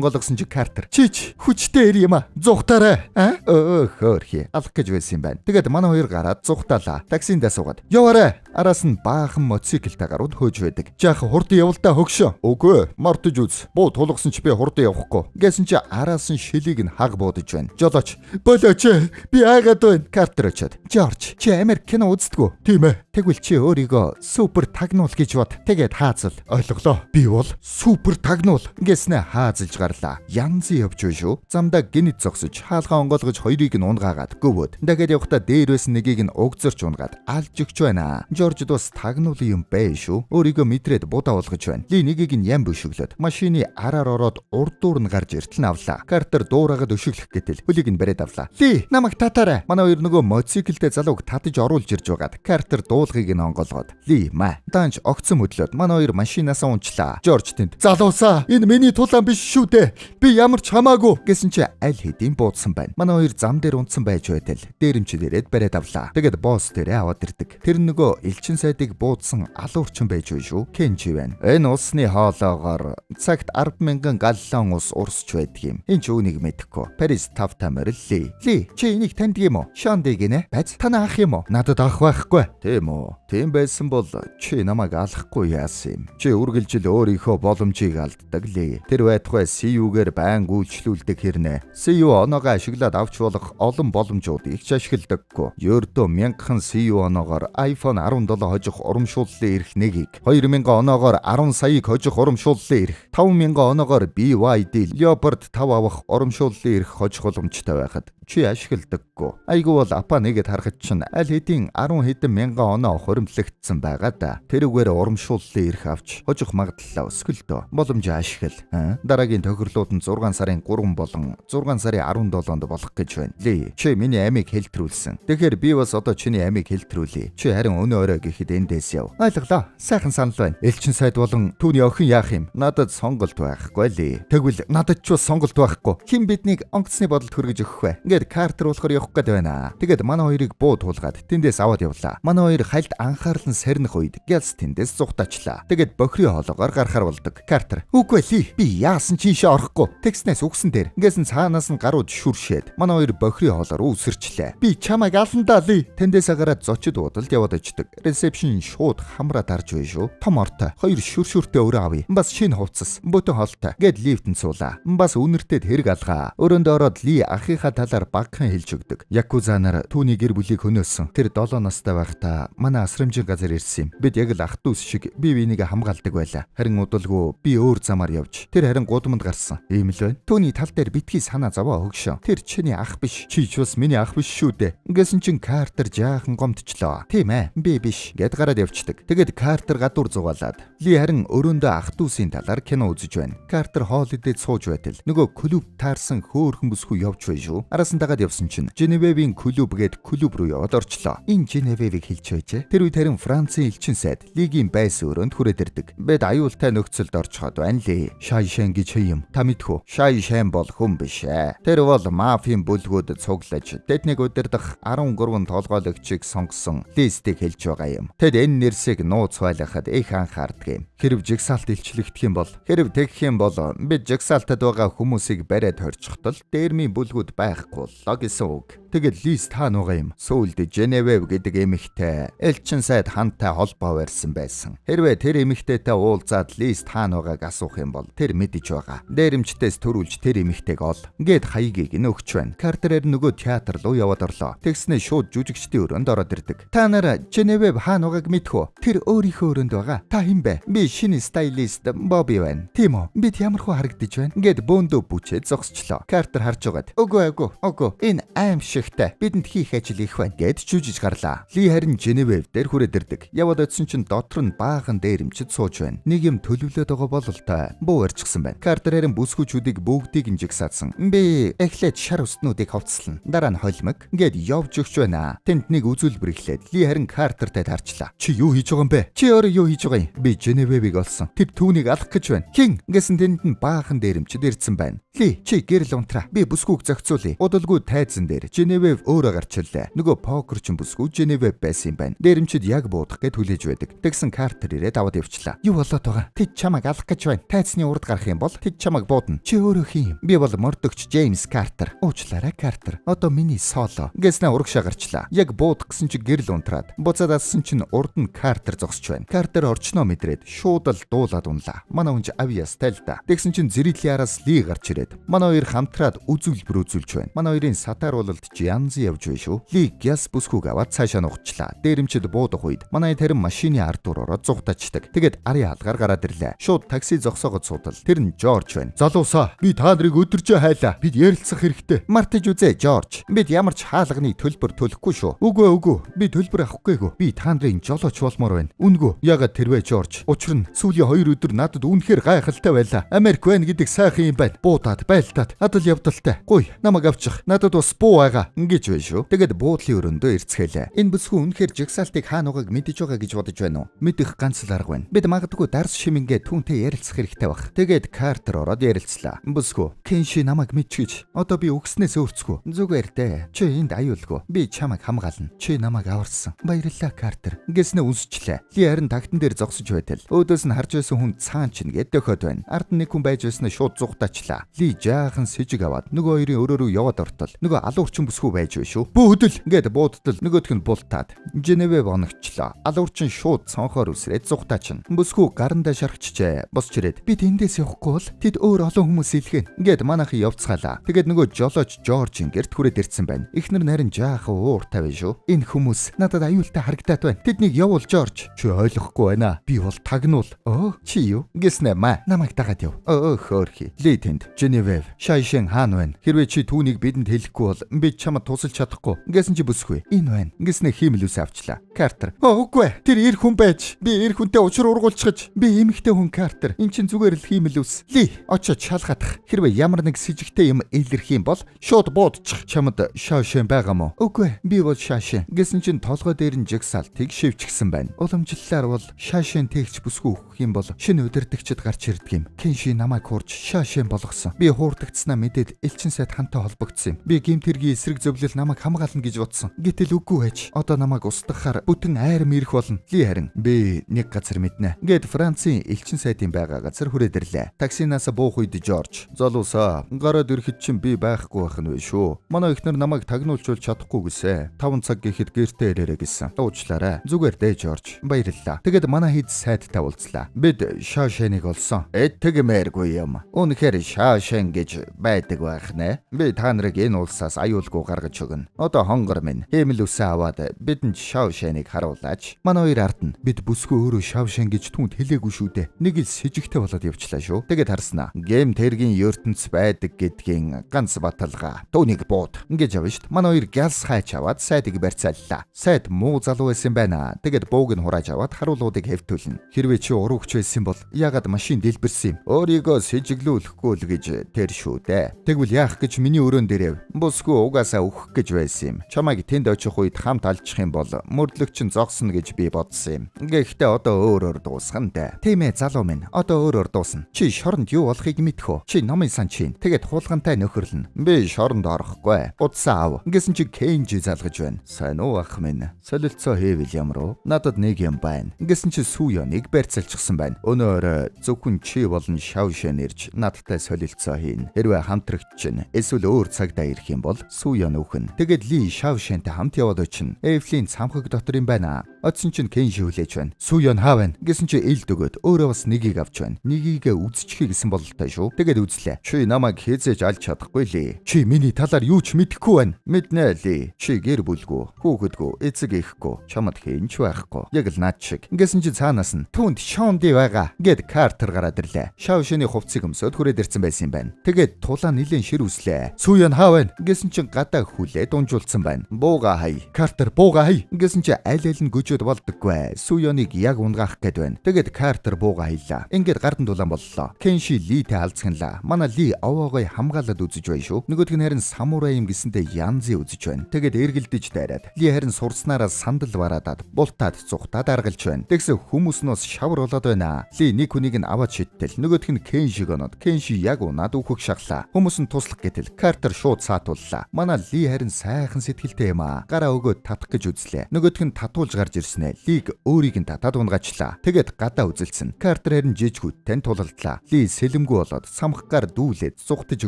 голгосон чи Картер. Чич хүчтэй ир юм а. Зугтаарай. Хөөрхи. Алах гэж байсан юм байна. Тэгээд манай хоёр гараад зугтаалаа. Таксиндаа суугаад. Яваарай. Араас нь баахан мотоциклтай гарууд хөөж байдаг. Жаахан хурдан явалтаа хөгшөө. Үгүй. Мартаж үз. Буу тулгсан чи би хурдан явахгүй. Гэсэн чи араас нь шилийг нь хаг буудаж байна. Жолооч. Болооч. Би айгаад байна. Картер очоод. Жорж, чи Америк кино үздэггүй? Тийм ээ. Тэгвэл чи өөрийгөө супер тагнуул гэж бод. Тэгээд хаазал. Ойлголоо. Би бол супер тагнуул. Гэснэ хаазалж гарлаа. Янзын явж байна шүү. Замдаа гинэт зогсож хаалгаа онгойлгож хоёрыг нь унгаагаад гөвөөд. Дахиад явхдаа дээрээс нэгийг нь угзарч унгаад алж өгч байна. Жоржд бас тагнуулын юм бай шүү. Өөрийгөө мэдрээд будаа болгож байна. Ли нэгийг нь ям бөшөглөөд машины араар ороод урдуур нь гарч иртэл авлаа. Картер дуурайгаад өшөглөх гэтэл хөлийг нь бариад авлаа. Ли, намайг татаарай. Манай хоёр нөгөө мотоциклтэй залууг татаж оруулж ирж байгаад Картер дуулгыг нь онгоолгоод Ли маа данж огцом хөдлөөд манай хоёр машинаасаа унчлаа. Жорж тэнд залуусаа энэ миний тулаан биш шүү дээ. Би ямар ч хамаагүй гэсэн чи аль хэдийн буудсан байна. Манай хоёр зам дээр унтсан байж байтал дээрэмчил ирээд бариад авлаа. Тэгээд босс дээрээ аваад ирдэг. Тэр нөгөө элчин сайдыг буудсан алуурчин байж байна шүү. Кенжи байна. Энэ усны хоолоогоор цагт 10,000 галлон ус урсч байдаг юм. Энэ ч үүнийг мэдэхгүй. Парис 5 тамир Ли. Ли, чи энийг таньдаг юм уу? Шондыг гинэ. Бац танаа ах юм уу? Надад ах байхгүй. Тийм үү? Тийм байсан бол чи намайг алахгүй яасан юм. Чи үргэлжил өөрийнхөө боломжийг алддаг Ли. Тэр байтугай CU-гээр байн үйлчлүүлдэг хэрнээ. CU оноогоо ашиглаад авч болох олон боломжуудыг ч ашигладаггүй. Ердөө 1000 CU оноогоор iPhone 17 хожих урамшууллын эрх нэгийг, 2000 оноогоор 10 саяыг хожих урамшууллын эрх, 5000 оноогоор BYD Leopard 5 авах урамшууллын эрх хожих боломжтой байхад чи ашигладаггүй. Айгу бол апа нэгэд харахад чинь аль хэдийн 10 хэдэн мянган оноо хуримтлагдсан байгаа да. Тэрүүгээр урамшууллын эрх авч хожих магадлалаа өсгөлдөө. Боломж ашигла. Дараагийн тохирлууд нь 6 сарын 3 болон 6 сарын 17-нд болох гэж байна. Ли, чи миний амийг хэлтрүүлсэн. Тэгэхээр би бас одоо чиний амийг хэлтрүүлье. Чи харин өнөө өрөө гэхэд эндээс яв. Ойлголоо. Сайхан санал байна. Элчин сайд болон түүний охин яах юм? Надад сонголт байхгүй ли. Тэгвэл надад ч бас сонголт байхгүй. Хэн биднийг онгоцны бодолд хүргэж өгөх вэ? Ингээд Картер болохоор явах гээд байна. Тэгээд манай хоёрыг буу туулгаад тэндээс аваад явлаа. Манай хоёр хальт анхаарал нь сарних үед Гялс тэндээс зугтаачлаа. Тэгээд бохирын хоолоогоор гарахаар болдог. Картер, үгүй Ли, би яасан ч ийшээ орохгүй. Текснээс үгсэн дээр. Ингэсэн цаанаас нь гарууд шүршээд манай хоёр бохирын хоолоор үсэрчлээ. Би чамайг аландаа Ли. Тэндээс гараад зочид уудалд яваад очдөг. Ресепшн шууд хамраа дарж байна шүү. Том ортой. Хоёр шүршүртэй өрөө авъя. Бас шинэ хувцас. Бүтэн хоолтой. Гэд лифтэнд суулаа. Бас үнэртэй тэрэг алгаа. Өрөөндөө ороод Ли ахыхаа талаар багхан хэлж өгдөг. Якуза нар түүний гэр бүлийг хөнөөсөн. Тэр 7 настай байхдаа манай асрамжийн газар ирсэн юм. Бид яг л ах дүүс шиг бие биенийгээ хамгаалдаг байлаа. Харин удалгүй би өөр замаар явж. Тэр харин гудамд гарсан. Ийм л байна. Түүний тал дээр битгий санаа зовоо өгшөө. Тэр чиний ах биш. Чи ч бас миний ах биш шүү дээ. Ингэсэн чин Картер жаахан гомдчлоо. Тийм ээ. Би биш. Гэд гараад явцдаг. Тэгээд Картер гадуур зугаалаад. Ли харин өрөөндөө ах дүүсийн талаар кино үзэж байна. Картер хоол идээд сууж байтал нөгөө клуб таарсан хөөхөн бүсгүй явж бай шүү. Араас нь дагаад явсан чинь Женевевийн клуб гээд клуб руу яваад орчлоо. Энэ Женевевийг хэлж байжээ. Тэр үед харин Францын элчин сайд Лигийн байс өрөөнд хүрээд ирдэг. Бид аюултай нөхцөлд орчход байна Ли. Шайшэн гэж юм. Та мэдхүү. Шайшэн бол хүн биш ээ. Тэр бол мафийн бүлгүүд цуглаж тэднийг удирдах 13 толгойлогчийг сонгосон листийг хэлж байгаа юм. Тэд энэ нэрсийг нууц байлгахад их анхаардаг юм. Хэрв жигсаалт илчлэгдэх юм бол, хэрв тэгэх юм бол бид жигсаалтад байгаа хүмүүсийг бариад хорчихтол дээрмийн бүлгүүд байхгүй боллоо гэсэн үг. Тэгэл Лис та нугаа юм. Сүүлд Женевев гэдэг эмэгтэй элчин сайд хантай холбоо барьсан байсан. Хэрвээ тэр эмэгтэйтэй уулзаад Лис та нугааг асуух юм бол тэр мэдэж байгаа. Дээрэмчтээс төрүүлж тэр эмэгтэйг ол. Гээд хаягийг нь өгч байна. Картерээр нөгөө театр руу яваад орлоо. Тэгснээ шууд жүжигчдийн өрөөнд ороод ирдэг. Та нараа Женевев хаа нугааг мэдхүү? Тэр өөрийнхөө өрөөнд байгаа. Та хэн бэ? Би шинэ стайлист Бобби байна. Тийм үү? Бид ямархуу харагдаж байна? Гээд бөөндөө бүчээд зогсчлоо. Картер харж байгаад "Үгүй. Энэ аимшигтай. Бидэнд хийх ажил их байна" гээд жүжиж гарлаа. Ли харин Женевев дээр хүрээд ирдэг. Яваад очсон чинь дотор нь баахан дээрэмчид сууж байна. Нэг юм төлөвлөд байгаа бол л та. Буу арчсан байна. Картер харин бүсгүүчүүдийг бүгдийг нь жигсаадсан. Би эхлээд шар устнуудыг хувцаслана. Дараа нь холимог гээд явж өгч байна. Тэнд нэг үзүүлбэр эхлээд Ли харин Картертай таарчлаа. "Чи юу хийж байгаа юм бэ? Чи өөрөө юу хийж байгаа юм? Би Женевевийг олсон. Тэр түүнийг алах гэж байна." "Хин?" гэсэн тэнд нь баахан дээрэмчид ирсэн байна. "Ли, чи гэрэл унтраа. Би бүсгүйг зохицуулъя." Удалгүй тайзан дээр Женевев өөрөө гарч ирлээ. Нөгөө покерчин бүсгүй Женевев байсан юм байна. Дээрэмчид яг буудах гэж хүлээж байдаг. Тэгсэн Картер ирээд аваад явчлаа. "Юу болоод байгаа? Тэд чамайг алах гэж байна. Тайзны урд гарах юм бол тэд чамайг буудна. Чи өөрөө хин юм? Би бол мордөгч Джеймс Картер. Уучлаарай Картер. Одоо миний соло." Гэснээ урагшаа гарчлаа. Яг буудах гэсэн чи гэрэл унтраад буцаад алсан чинь урд нь Картер зогсож байна. Картер орчноо мэдрээд шууд л дуулаад унлаа. Манай хүнж авьяастай л да. Тэгсэн чинь зэрэглийн араас Ли гарч ирээд манай хоёр хамтраад үзүүлбэр үзүүлж байна. Манай хоёрын сатааруулалт чи янз явж байна шүү. Ли гяс бүсгүйг аваад цаашаа нугчлаа. Дээрэмчид буудах үед манай тарин машины ард дуур ороод зугтаачдаг. Тэгээд арын хаалгаар гараад ирлээ. Шууд такси зогсоогод суудал. Тэр нь Жорж байна. "Залуусаа, би та нарыг өдөржөө хайлаа. Бид ярилцах хэрэгтэй." "Мартаж үзээ Жорж. Бид ямар ч хаалганы төлбөр төлөхгүй шүү." Үгүй. Би төлбөр авахгүйгөө. Би та нарын жолооч болмоор байна." "Үнгүү. Яагаад тэрвэ Жорж? Учир нь сүүлийн 2 өдөр надад үнэхээр гайхалтай байлаа. Америк байна гэдэг сайхан юм байна. Буудаад, байлтаад, адал явдалтай. Гуй, намайг авчих. Надад бас буу байгаа." Ингэж байна шүү. Тэгээд буудлын өрөөндөө ирцгээлээ. Энэ бүсгүй үнэхээр жигсаалтыг хаануугаг мэдэж байгаа гэж бодож байна уу? Мэдэх ганц л арга байна. Бид магадгүй дарс шимингээ түүнтэй ярилцах хэрэгтэй байх. Тэгээд Картер ороод ярилцлаа. "Бүсгүй, Кенши намайг мэдчихэж. Одоо би өгснээс өөрцгөө. Зүгээр дээ. Чи энд аюулгүй. Би чамайг хамгаална. Чи намайг аварсан. Баярлалаа Картер." Гэснээ үнсчлээ. Ли харин тагтан дээр зогсож байтал өөдөөс нь харж байсан хүн цаан чинь гээд дөхөд байна. Ард нь нэг хүн байж байснаа шууд зугтаачлаа. Ли жаахан сэжиг аваад нөгөө хоёрын өрөө рүү яваад ортол нөгөө алуурчин бүсгүй байж байна шүү. "Бүү хөдөл" гээд буудтал нөгөөх нь бултаад Женевев оногчлоо. Алуурчин шууд цонхоор үсрээд зугтаачна. Бүсгүй гарандаа шархчихжээ. Босч ирээд "Би тэндээс явахгүй бол тэд өөр олон хүмүүс илгээн" гээд манайхан явцгаалаа. Тэгээд нөгөө жолооч Жоржийн гэрт хүрээд ирсэн байна. Эхнэр нарийн жаахан ууртай байна шүү. "Энэ хүмүүс надад аюултай харагдаад байна. Тэднийг явуул Жорж." "Чи ойлгохгүй байна. Би бол тагнуул." "Оо, чи юу?" Гэснэ маа. "Намайг дагаад яв." Хөөрхи. Ли тэнд Женевев Шайшин хаан байна. Хэрвээ чи түүнийг бидэнд хэлэхгүй бол би чамд тусалж чадахгүй. Гэсэн чи бүсгүй. "Энэ байна." Гэснэ хиймэлүүс авчлаа. Картер "Үгүй. Тэр эр хүн байж. Би эр хүнтэй учир ургуулчихж. Би эмэгтэй хүн Картер. Эн чин зүгээр л хиймэлүүс." "Ли, очиж шалгатах. Хэрвээ ямар нэг с жигтэй юм илэрх юм бол шууд буудчих. Чамд Шайшин байгаа мó?" "Үгүй. Би бол Шайшин." Гэсэн чин толгой дээр нь жигсаалтыг шивчихсэн байна. Уламжлалаар бол Шайшин тэгч бүсгүй өгөх юм бол шинэ удирдагчид гарч ирдэг юм. Кенши намайг хуурж Шайшин болгосон. Би хуурдагдснаа мэдээд элчин сайд хантай холбогдсон юм. Би гэмт хэргийн эсрэг зөвлөл намайг хамгаална гэж бодсон. Гэтэл үгүй байж. Одоо намайг устгахаар бүтэн айрам ирэх болно. Ли харин "Би нэг газар мэднэ" гээд Францын элчин сайдын байгаа газар хүрээд ирлээ. Таксинаас буух үед Жорж "Залуусаа, гараад ирэхэд чинь би байхгүй байх нь вэ шүү. Манай эхнэр намайг тагнуулжуул чадахгүй гэсэн. 5 цаг гэхэд гэртээ ирээрэй гэсэн. Уучлаарай." "Зүгээр дээ Жорж. Баярлалаа." Тэгээд манай хэд сайдтай уулзлаа. "Бид Шайшиныг олсон. Тэгмээргүй юм. Үнэхээр Шайшин гэж байдаг байх нэ. Би та нарыг энэ улсаас аюулгүй гаргаж өгнө. Одоо хонгор минь хэмлүүсээ аваад бидэнд Шайшиныг харуулаач." Манай хоёр ард нь "Бид бүсгүй өөрөө Шайшин гэж түүнд хэлээгүй шүү дээ." Нэг л сэжигтэй болоод явчлаа шүү. Тэгээд харснаа. "Гэм тэргийн ертөнц байдаг гэдгийн ганц баталгаа. Түүнийг бууд" гэж явна шүү. Манай хоёр гялс хайч аваад сайдыг барьцааллаа. Сайд муу залуу байсан байна. Тэгээд бууг нь хурааж аваад харуулуудыг хэвтүүлнэ. "Хэрвээ чи уруугч байсан бол ягаад машин дэлбэрсэн юм? Өөрийгөө сэжиглүүлэхгүй л гэж тэр шүү дээ. Тэгвэл яах гэж миний өрөөнд ирэв? Бүсгүй угаасаа өгөх гэж байсан юм. Чамайг тэнд очих үед хамт алчих юм бол мөрдлөгч нь зогсно гэж би бодсон юм. Гэхдээ одоо өөрөөр дуусгана дээ." "Тийм ээ залуу минь. Одоо өөрөөр дуусна. Чи шоронд юу болохыг мэдэх үү? Чи номын сан чинь. Тэгээд хулгантай нөхөрлөн." "Би шоронд орохгүй. Удсаа ав." Гэсэн чи Кенжи залгаж байна. "Сайн уу ах минь? Солилцоо хийвэл ямар уу? Надад нэг юм байна." Гэсэн чи Сүүёныг барьцаалчихсан байна. "Өнөөр зөвхөн чи болон Шайшин ирж надтай солилцоо хийн. Хэрвээ хамтрагч чинь эсвэл өөр цагдаа ирэх юм бол Сүүён Суян өхөн. Тэгээд Ли Шаошэнтэй хамт яваад очино. Эвлийн цамхаг дотор юм байна. Оцсон чинь Кенши хүлээж байна. Суян хаа байна гэсэн чи ээлд өгөөд өөрөө бас нэгийг авч байна. Нэгийг үзчихье гэсэн бололтой шүү. Тэгээд үзлээ. Чи намайг хязээж алж чадахгүй Ли. Чи миний талаар юу ч мэдэхгүй байна. Мэднэ Ли. Чи гэр бүлгүй, хүүхэдгүй, эцэг эхгүй, чамд хинч байхгүй. Яг л наад шиг. Ингэсэн чи цаанаас нь түнд Шонди байгаа гэд Картер гараад ирлээ. Шаошины хувцсыг өмсөд хүрээд ирсэн байсан юм байна. Тэгээд тулаа нилэн шир үслээ. Суян хаа байна гэсэн чи гадаа хүлээд унжуулсан байна. Бууга хай. Картер бууга хай гэсэн чи аль нь гүжөөд болдоггүй. Суяныг яг унгаах гээд байна. Тэгээд Картер бууга хаялаа. Ингээд гардан дулаан боллоо. Кенши Литэй алцганлаа. Манай Ли овоогой хамгаалаад үзэж байна шүү. Нөгөөх нь харин самурай юм гисэнтэй янзи үзэж байна. Тэгээд эргэлдэж дайраад Ли харин сурцнаараа сандал бараадаад бултаад цухтаад аргалж байна. Тэгсэн хүмүүс нь бас шавар болоод байна. Ли нэг хүнийг нь аваад шидтэл нөгөөх нь Кеншиг оноод Кенши яг унаад үхэх шаглаа. Хүмүүс нь туслах гэтэл Картер шууд саатууллаа. Манай Ли харин сайхан сэтгэлтэй юм аа. Гараа өгөөд татах гэж үзлээ. Нөгөөх нь татуулж гарч ирснэ. Лиг өөрийг нь татаад унгаачлаа. Тэгээд гадаа үзэлцэн. Картер харин жижигүүдтэй тулалдлаа. Ли сэлэмгүй болоод самхгаар дүүлээд зүхтэж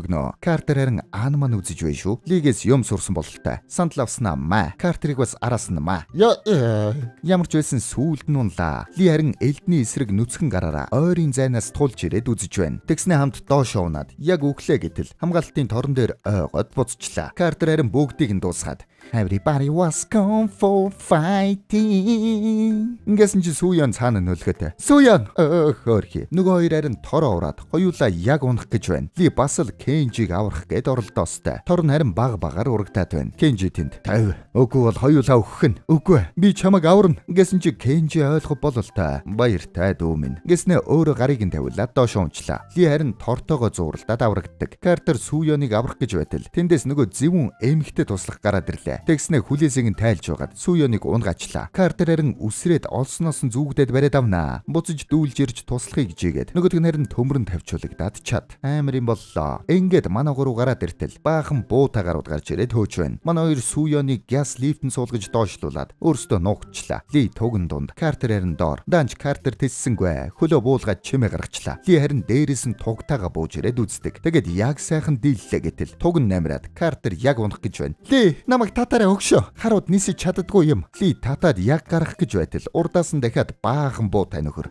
өгнө. Картер харин аан маань үзэж байна шүү. Лигээс юм сурсан бололтой. Сандал авснаа маа. Картерыг бас араас нь маа. Ямар ч байсан сүүлд нь унлаа. Ли харин элдний эсрэг нүцгэн гараараа ойрын зайнаас тулж ирээд үзэж байна. Тэгснэ хамт доош унаад яг өглөө гэтэл хамгаалтын торон дээр ойгоод буцчлаа. Картер харин бүгдийг нь дуусгаад Everybody was come for fighting. Ингэсэн чи Суян цаана нөлгөөтэй. Суян хөөрхи. Нөгөө хоёр харин тороо ураад хоёулаа яг унах гэж байна. Ли бас л Кенжиг аврах гээд оролдоостой. Тор нь харин баг багаар урагдаад байна. Кенжи тэнд. Тав. Үгүй бол хоёулаа өгөх нь. Үгүй. Би чамайг аварна. Ингэсэн чи Кенжи ойлгох бололтой. Баяртай дүү минь. Ингэснэ өөрөө гарыг нь тавиулаад доош унчлаа. Ли харин тортоогоо зууралдаад аврагддаг. Картер Суяныг аврах гэж байтал тэндээс нөгөө зэвүүн эмхтэй туслах гараад ирлээ. Тэгснэ хүлээсийг нь тайлж байгаад Суяныг унгаачлаа. Картер харин үсрээд олсноос нь зүгдээд бариад авнаа. Буцаж дүүлж ирж туслахыг хичээгээд нөгөөх нь харин төмрөн тавьчуулагдаад чад. Амар юм боллоо. Ингээд манай гурав гараад иртэл баахан буутаа гарууд гарч ирээд хөөж байна. Манай хоёр Суяныг газ лифтэн суулгаж доошлуулад өөрсдөө нуугчлаа. Ли туган дунд, Картер харин доор. Данч Картер тэссэнгүй. Хөлөө буулгаад чимээ гаргачлаа. Ли харин дээрээс нь тугтаага бууж ирээд үздэг. Тэгээд яг сайхан дийллээ гэтэл туган намраад Картер яг унах гэж байна. Ли намайг татаараа өгшөө. Харууд нисэж чаддгүй юм. Ли татаад яг гарах гэж байтал урдаас нь дахиад баахан буутай нөхөр.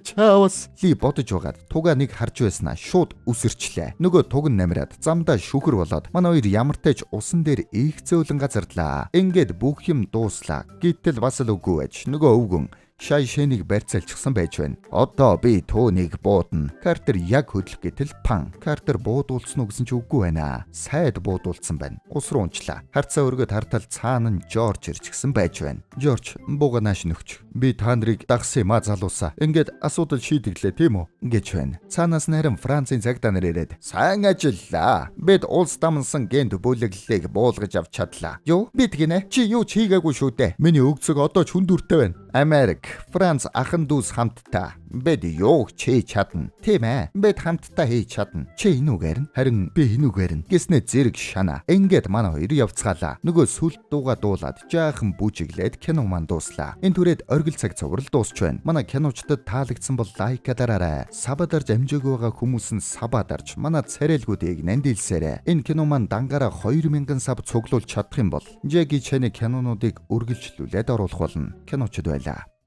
Чаавс Ли бодож байгаад туга нэг харж байснаа шууд үсэрчлээ. Нөгөө туг нь намраад замдаа шүхэр болоод манай хоёр ямартай ч усан дээр их зөөлөн газарлаа. Ингээд бүх юм дууслаа. Гэтэл бас л үгүй байж нөгөө өвгөн Шайшэнийг барьцаалчихсан байж байна. Одоо би түүнийг буудна. Картер яг хөдлөх гэтэл пан. Картер буудуулсан уу гэсэн ч үгүй байна. Сайд буудуулсан байна. Ус руу унчлаа. Харцаа өргөд хартал цаана нь Жорж ирчихсэн байж байна. Жорж бууга нааш нөхч. Би та нарыг дагсан юм а залуусаа. Ингээд асуудал шийдэглээ тийм үү? Гэж байна. Цаанаас нь харин Францын цагдаа нар ирээд сайн ажиллаа. Бид улс дамнсан гент бүлэглэлийг буулгаж авч чадлаа. Юу? Бид гинэ. Чи юу ч хийгээгүй шүү дээ. Миний өгцөг одоо ч хүндүртэй байна. Америк, Франц ахан дүүс хамтдаа. Бид юу ч хийж чадна. Тийм ээ. Бид хамтдаа хийж чадна. Чи энүүгээр нь харин би энүүгээр нь гэснэ зэрэг шана. Ингээд манай хоёр явцгаалаа. Нөгөө сүлд дууга дуулаад жаахан бүжиглээд кино маань дууслаа. Энэ түрээд оргил цаг цуврал дуусч байна. Манай киночдод таалагдсан бол лайка дараарай. Сабадарж амжаагүй байгаа хүмүүс нь сабадарж манай царайлгуудыг нандилсээрэй. Энэ кино маань дангаараа 2000 саб цуглуулж чадах юм бол Жеки Чэний кинонуудыг үргэлжлүүлээд оруулах болно. Киночд байлаа.